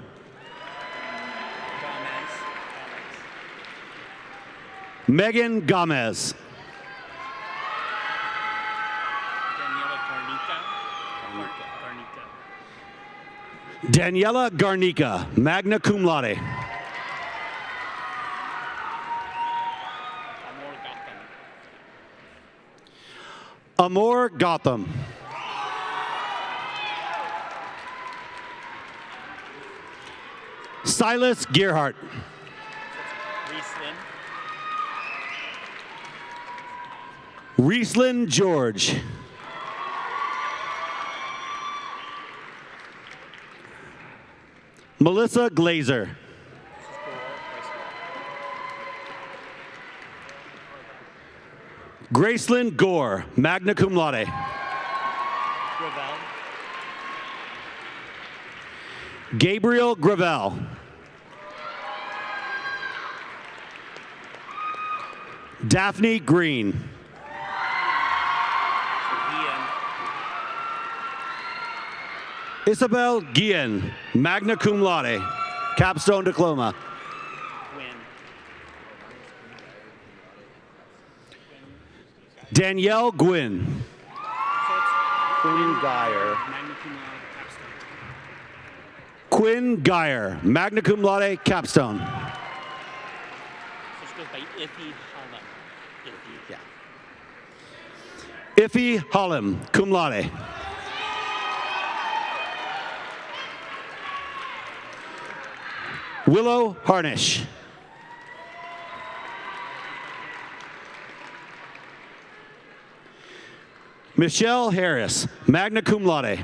Megan Gomez. Daniela Garnica, magna cum laude. Amor Gotham. Silas Gerhardt. Rieslyn George. Melissa Glazer. Gracelyn Gore, magna cum laude. Gabriel Gravel. Daphne Green. Isabel Guillen, magna cum laude, capstone diploma. Danielle Gwynn. Quinn Geyer. Quinn Geyer, magna cum laude, capstone. Iffy Hollum, cum laude. Willow Harnish. Michelle Harris, magna cum laude.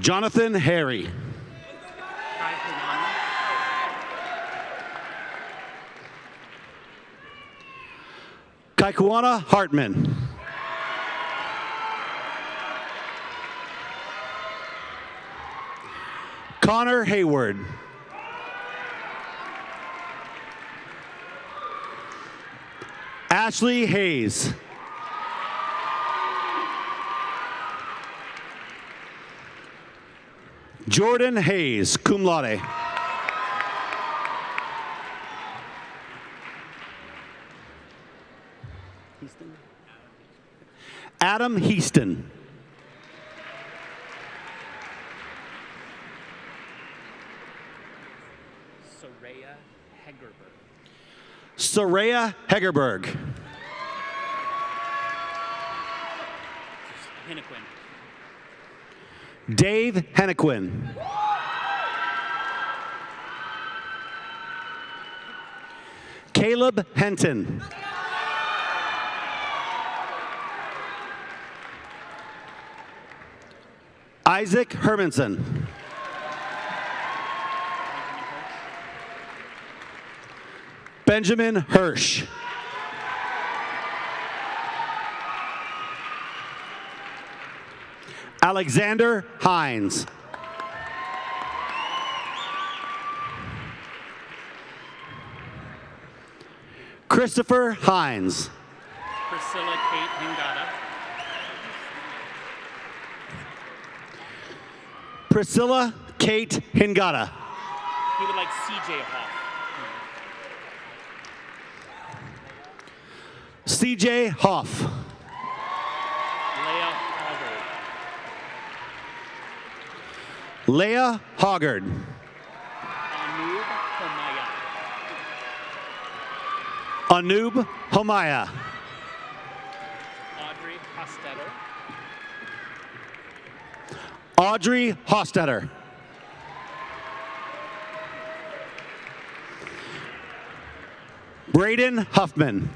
Jonathan Harry. Kaikuana Hartman. Connor Hayward. Ashley Hayes. Jordan Hayes, cum laude. Adam Heaston. Soraya Hegerberg. Hennequin. Dave Hennequin. Caleb Henton. Isaac Hermanson. Benjamin Hirsch. Alexander Hines. Christopher Hines. Priscilla Kate Hingata. Priscilla Kate Hingata. He would like CJ Hoff. CJ Hoff. Leah Hoggard. Leah Hoggard. Anub Homaya. Anub Homaya. Audrey Hostetter. Audrey Hostetter. Braden Huffman.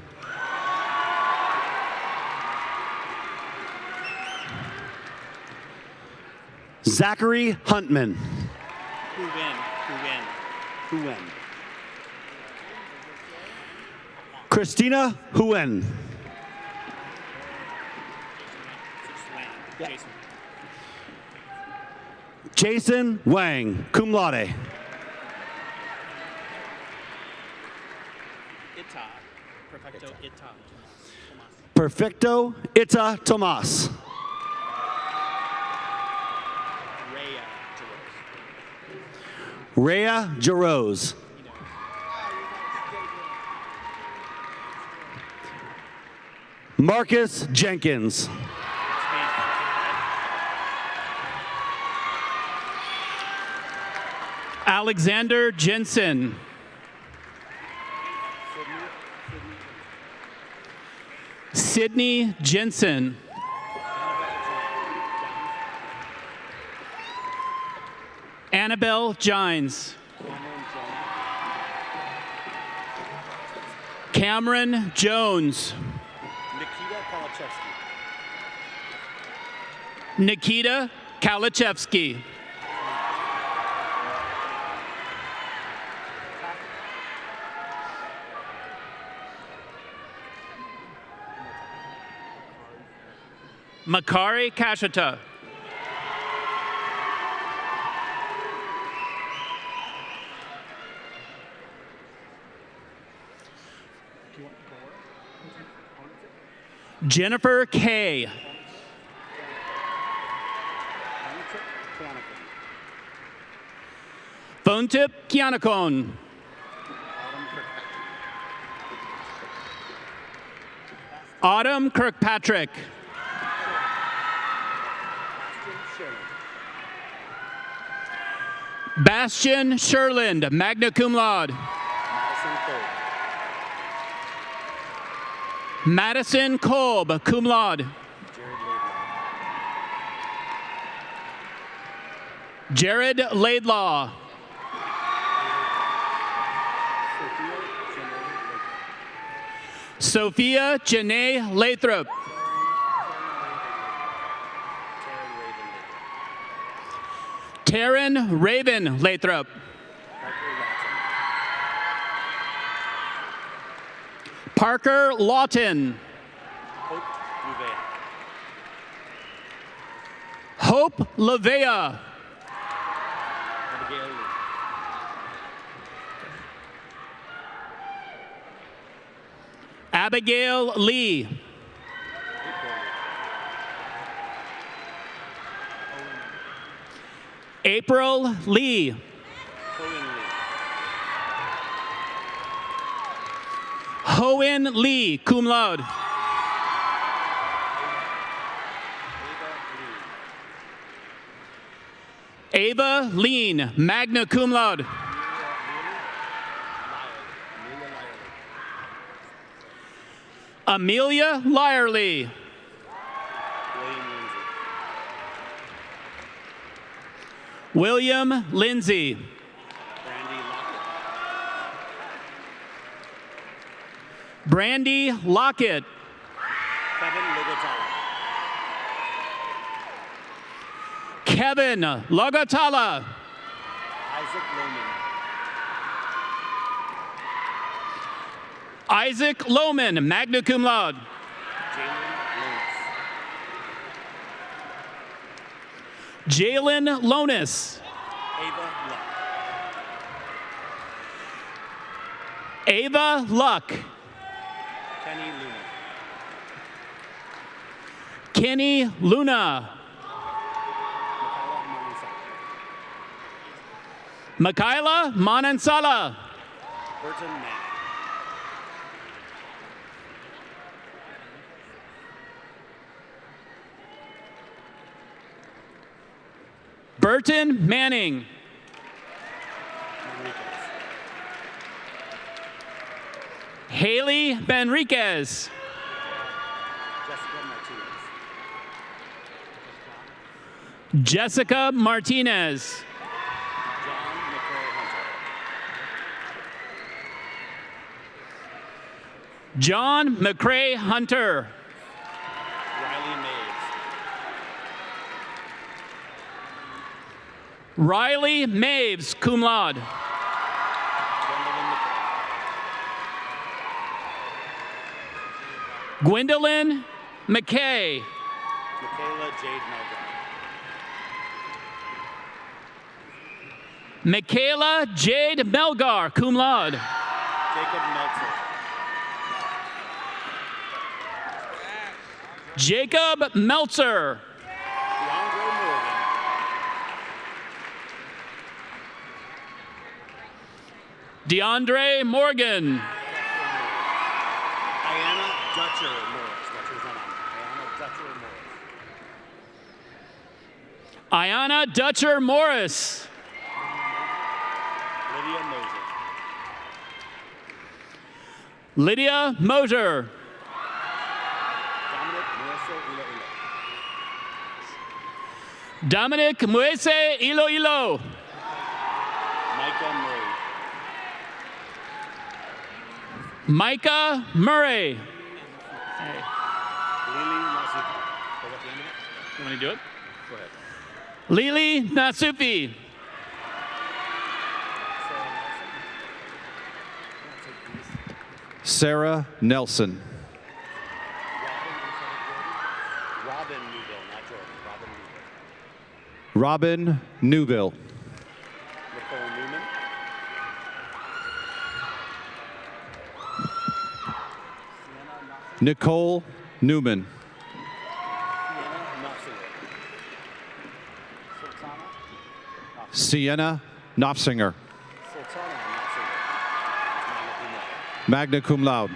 Zachary Huntman. Who win? Christina Huen. Jason. Jason Wang, cum laude. Ita. Perfecto Ita. Perfecto Ita Tomas. Rhea Jarose. Marcus Jenkins. Alexander Jensen. Sydney Jensen. Annabelle Gines. Cameron Jones. Nikita Kalachevsky. Makari Kashita. Jennifer Kay. Fontip Kianakon. Autumn Kirkpatrick. Bastian Sherland, magna cum laude. Madison Kolb, cum laude. Jared Laidlaw. Sophia Janae Lathrop. Taryn Raven Lathrop. Parker Lawton. Hope Lavea. Abigail Lee. April Lee. Hoen Lee, cum laude. Ava Lean, magna cum laude. Amelia Lyerly. William Lindsay. Brandy Lockett. Kevin Logatala. Isaac Lohman, magna cum laude. Jalen Lonis. Ava Luck. Kenny Luna. Michaela Manansala. Burton Manning. Haley Benriquez. Jessica Martinez. John McCrae Hunter. Riley Maves, cum laude. Gwendolyn McKay. Michaela Jade Melgar, cum laude. Jacob Meltzer. DeAndre Morgan. Ayana Dutcher Morris. Lydia Moser. Dominic Muese Iloilo. Micah Murray. Hey. You want to do it? Go ahead. Lily Nasufi. Sarah Nelson. Robin Newville. Nicole Newman. Sienna Knopfsinger. Magna cum laude.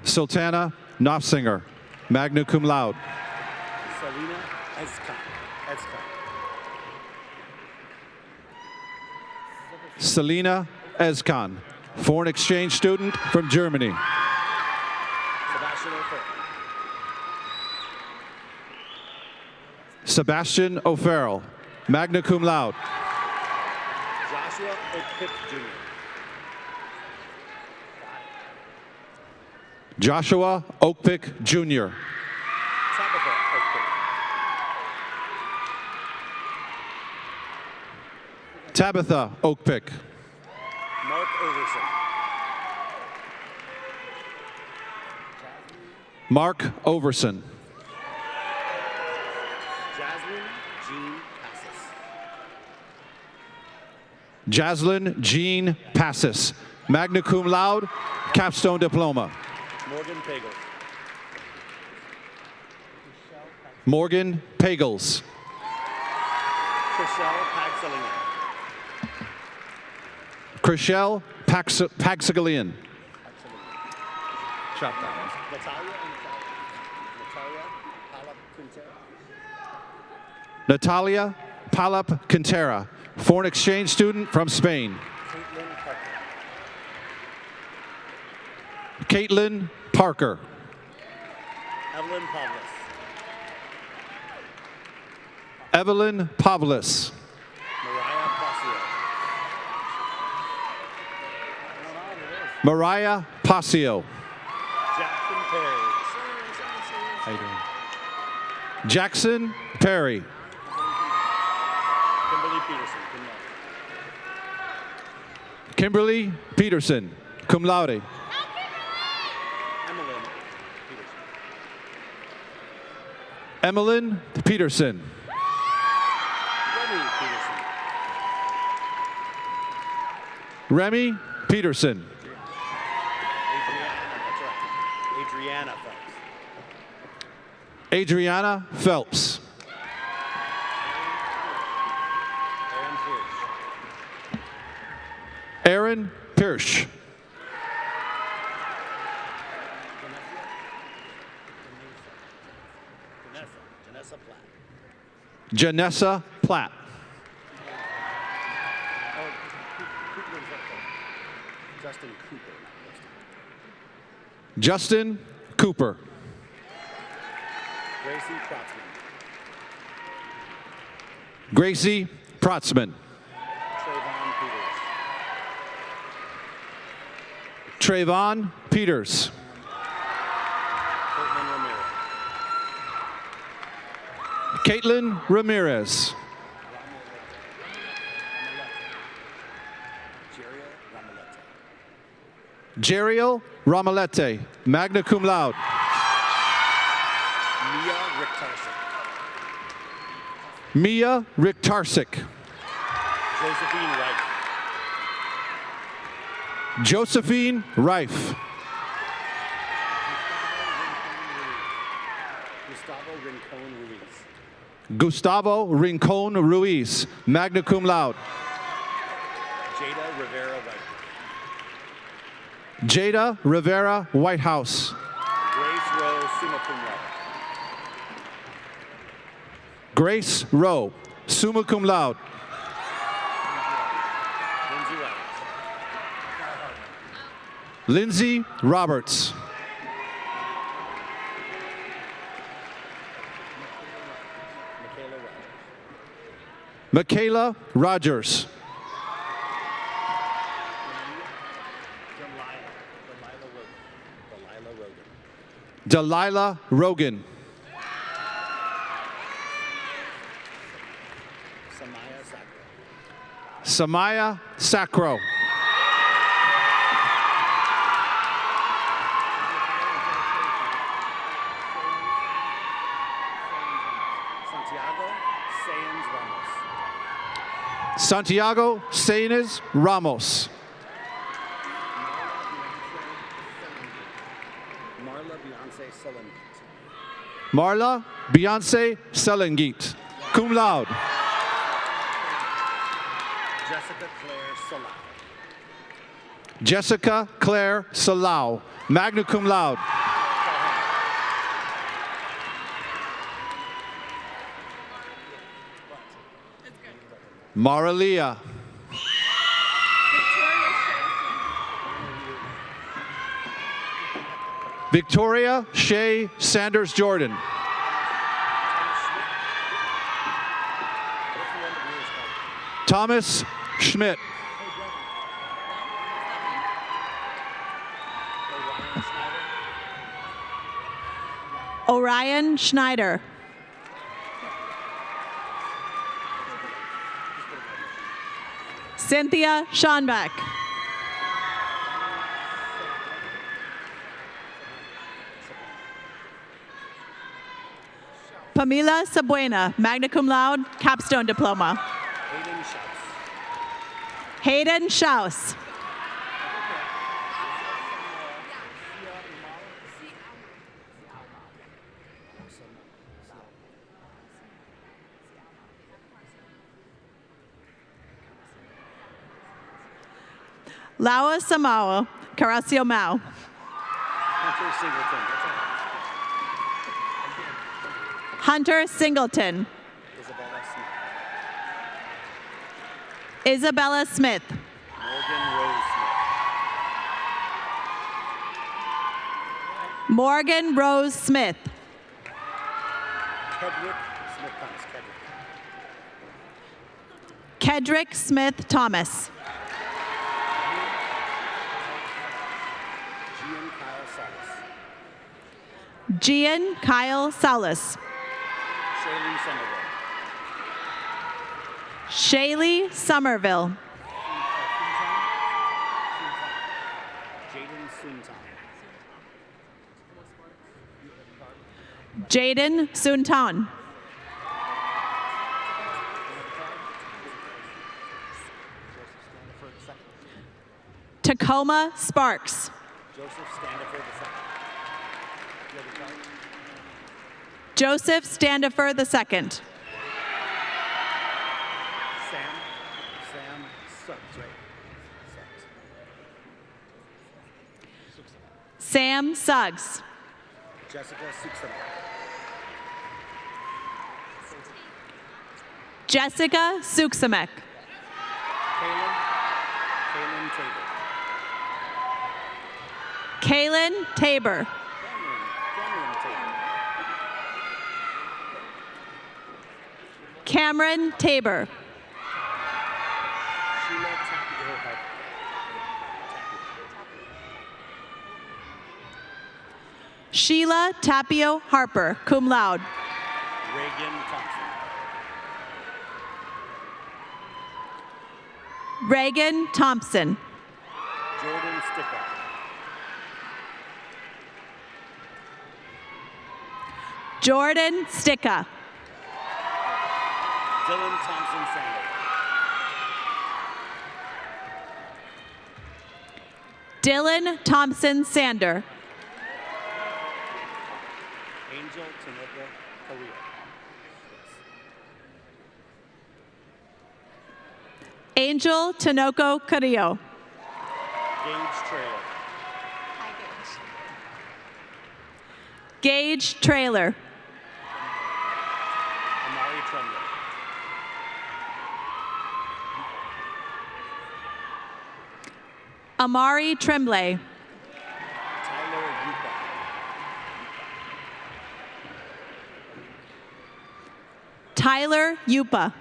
Sultana Knopfsinger. Magna cum laude. Selena Ezkan, foreign exchange student from Germany. Sebastian O'Farrell, magna cum laude. Joshua Oakpick Jr. Joshua Oakpick Jr. Tabitha Oakpick. Mark Overson. Mark Overson. Jasmine Jean Passes. Jaslyn Jean Passis, magna cum laude, capstone diploma. Morgan Pagel. Morgan Pagels. Chriselle Paxalian. Chriselle Paxagalian. Chop that one. Natalia Palop Quintera, foreign exchange student from Spain. Caitlin Parker. Evelyn Pavlis. Evelyn Pavlis. Mariah Pasio. Jackson Perry. How you doing? Jackson Perry. Kimberly Peterson. Kimberly Peterson, cum laude. Emmeline Peterson. Emmeline Peterson. Remy Peterson. Remy Peterson. Adriana Phelps. Adriana Phelps. Aaron Pirsch. Janessa Platt. Janessa Platt. Justin Cooper. Justin Cooper. Gracie Protzman. Gracie Protzman. Trayvon Peters. Trayvon Peters. Caitlin Ramirez. Caitlin Ramirez. Jeriel Ramalete, magna cum laude. Mia Ricktarsik. Mia Ricktarsik. Josephine Wright. Josephine Reif. Gustavo Rincon Ruiz. Gustavo Rincon Ruiz, magna cum laude. Jada Rivera White. Jada Rivera Whitehouse. Grace Rowe summa cum laude. Grace Rowe, summa cum laude. Lindsay Roberts. Lindsay Roberts. Michaela Rogers. Delilah Rogan. Samaya Sacro. Santiago Saenz Ramos. Marla Beyonce Selengit. Marla Beyonce Selengit, cum laude. Jessica Claire Solau. Jessica Claire Salau, magna cum laude. Maralia. Victoria Shea Sanders Jordan. Thomas Schmidt. Orion Schneider. Cynthia Schonbeck. Pamela Sabuena, magna cum laude, capstone diploma. Hayden Schaus. Hayden Schaus. Laua Samao, Caracio Mao. Hunter Singleton. That's all. Hunter Singleton. Isabella Smith. Isabella Smith. Morgan Rose Smith. Morgan Rose Smith. Kedrick Smith Thomas. Kedrick Smith Thomas. Gian Kyle Salas. Gian Kyle Salas. Shaylee Somerville. Shaylee Somerville. Jaden Soontown. Jaden Suntown. Tacoma Sparks. Joseph Standifer II. Joseph Standifer II. Sam Suggs, right? Sam Suggs. Jessica Suxamek. Jessica Suxamek. Kaylin Tabor. Kaylin Tabor. Cameron Tabor. Cameron Tabor. Sheila Tapio. Sheila Tapio Harper, cum laude. Reagan Thompson. Reagan Thompson. Jordan Sticker. Jordan Sticka. Dylan Thompson Sander. Dylan Thompson Sander. Angel Tanaka Korea. Angel Tinoco Carrillo. Gage Trailer. Gage Trailer. Amari Tremblay. Amari Tremblay. Tyler Yupa. Tyler Yupa.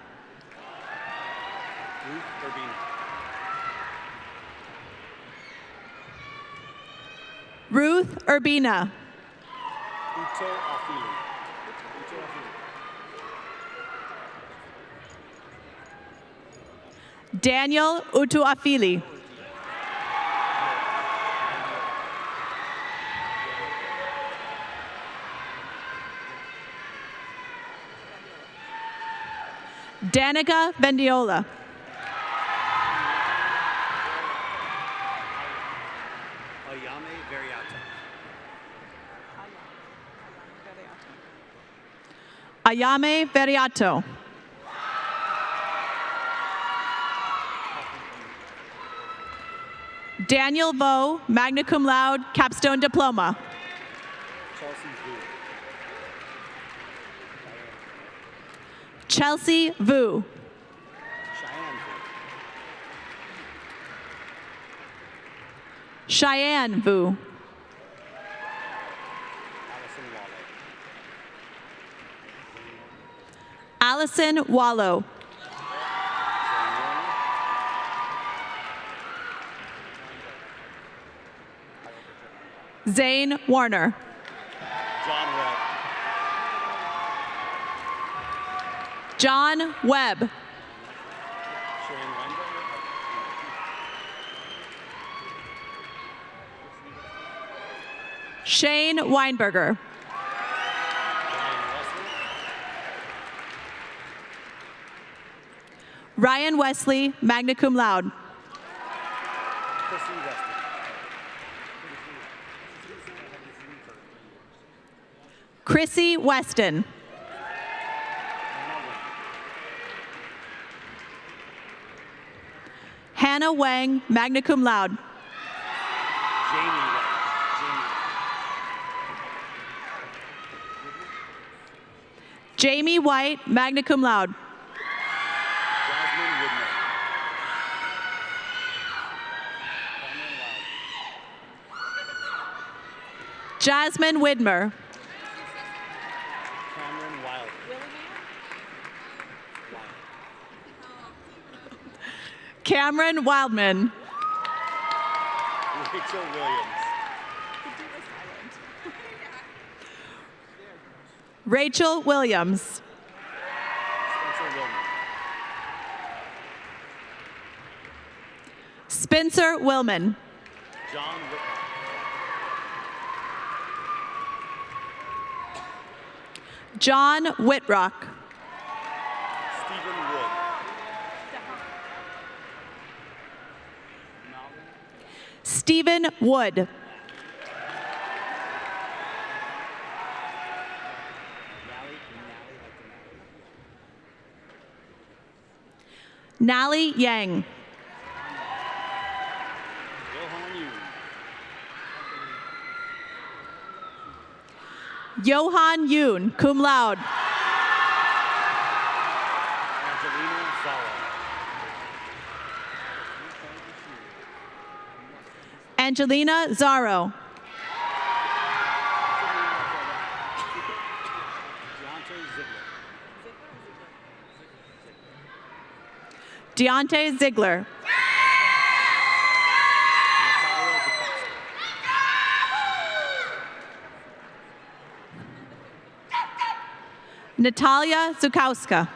Ruth Urbina. Ruth Urbina. Uto Afili. Daniel Utuafili. Danica Vendiola. Ayame Veriato. Ayame Veriato. Daniel Vo, magna cum laude, capstone diploma. Chelsea Vu. Chelsea Vu. Cheyenne Vu. Cheyenne Vu. Allison Waller. Allison Wallow. Zane Warner. John Webb. John Webb. Shane Wendell. Shane Weinberger. Ryan Wesley, magna cum laude. Chrissy Weston. Hannah Wang, magna cum laude. Jamie White, magna cum laude. Jasmine Widmer. Cameron Wildman. Rachel Williams. Rachel Williams. Spencer Willman. John Whitlock. John Whitrock. Stephen Wood. Stephen Wood. Nally Yang. Johan Yoon, cum laude. Angelina Zaro. Deontay Ziegler. Natalia Zukowska.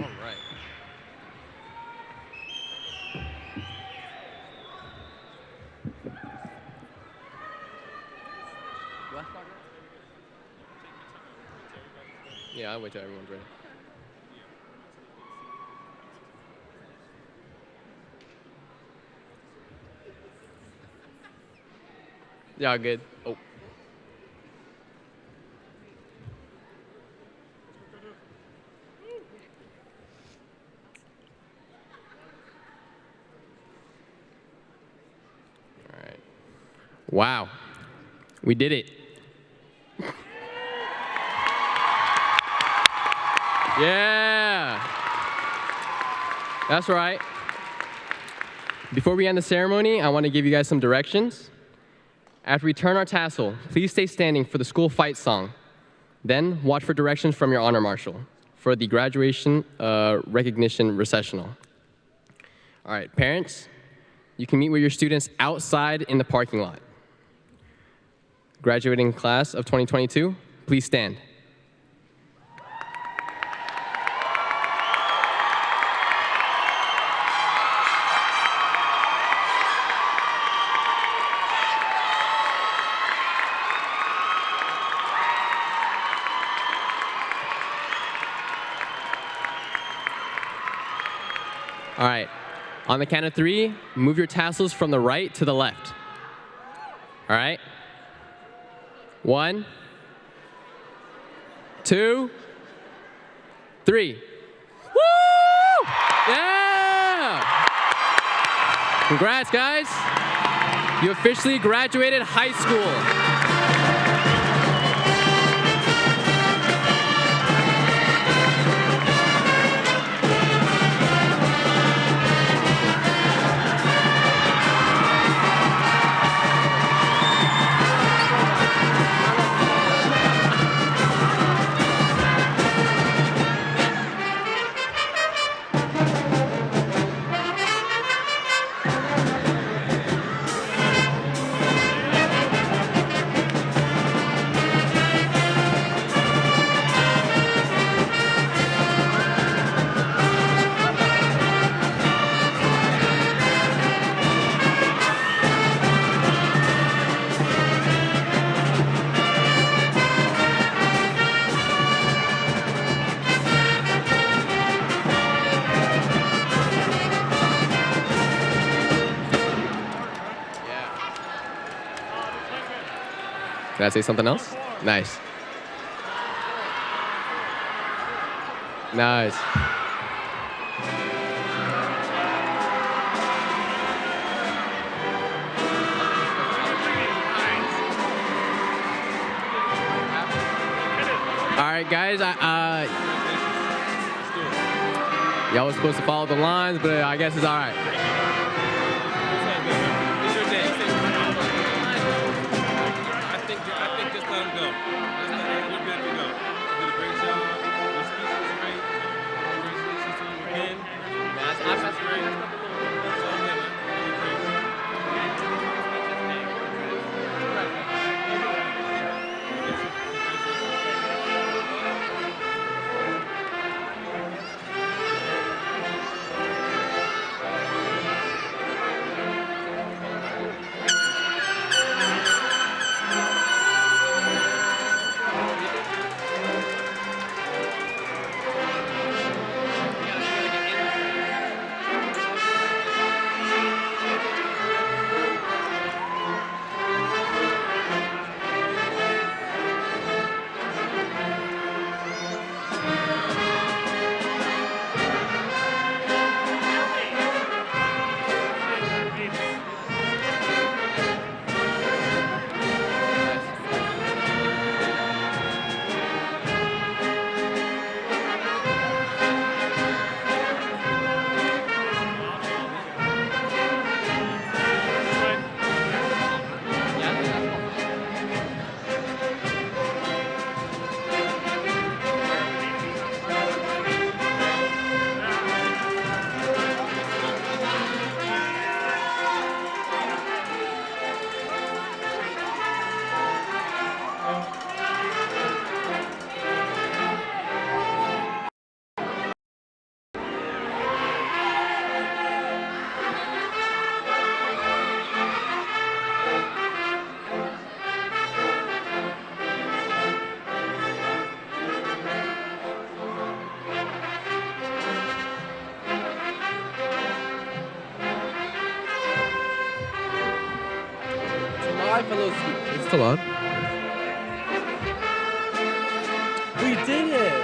All right. What? Yeah, I'll wait till everyone's ready. Yeah, good. Oh. Wow, we did it. Yeah, that's right. Before we end the ceremony, I want to give you guys some directions. After we turn our tassel, please stay standing for the school fight song. Then watch for directions from your honor marshal for the graduation recognition recessional. All right, parents, you can meet with your students outside in the parking lot. Graduating class of 2022, please stand. All right, on the count of 3, move your tassels from the right to the left. All right? 1, 2, 3. Woo! Yeah! Congrats, guys. You officially graduated high school. Did I say something else? Nice. Nice. All right, guys. Y'all was supposed to follow the lines, but I guess it's all right. It's still on. We did it.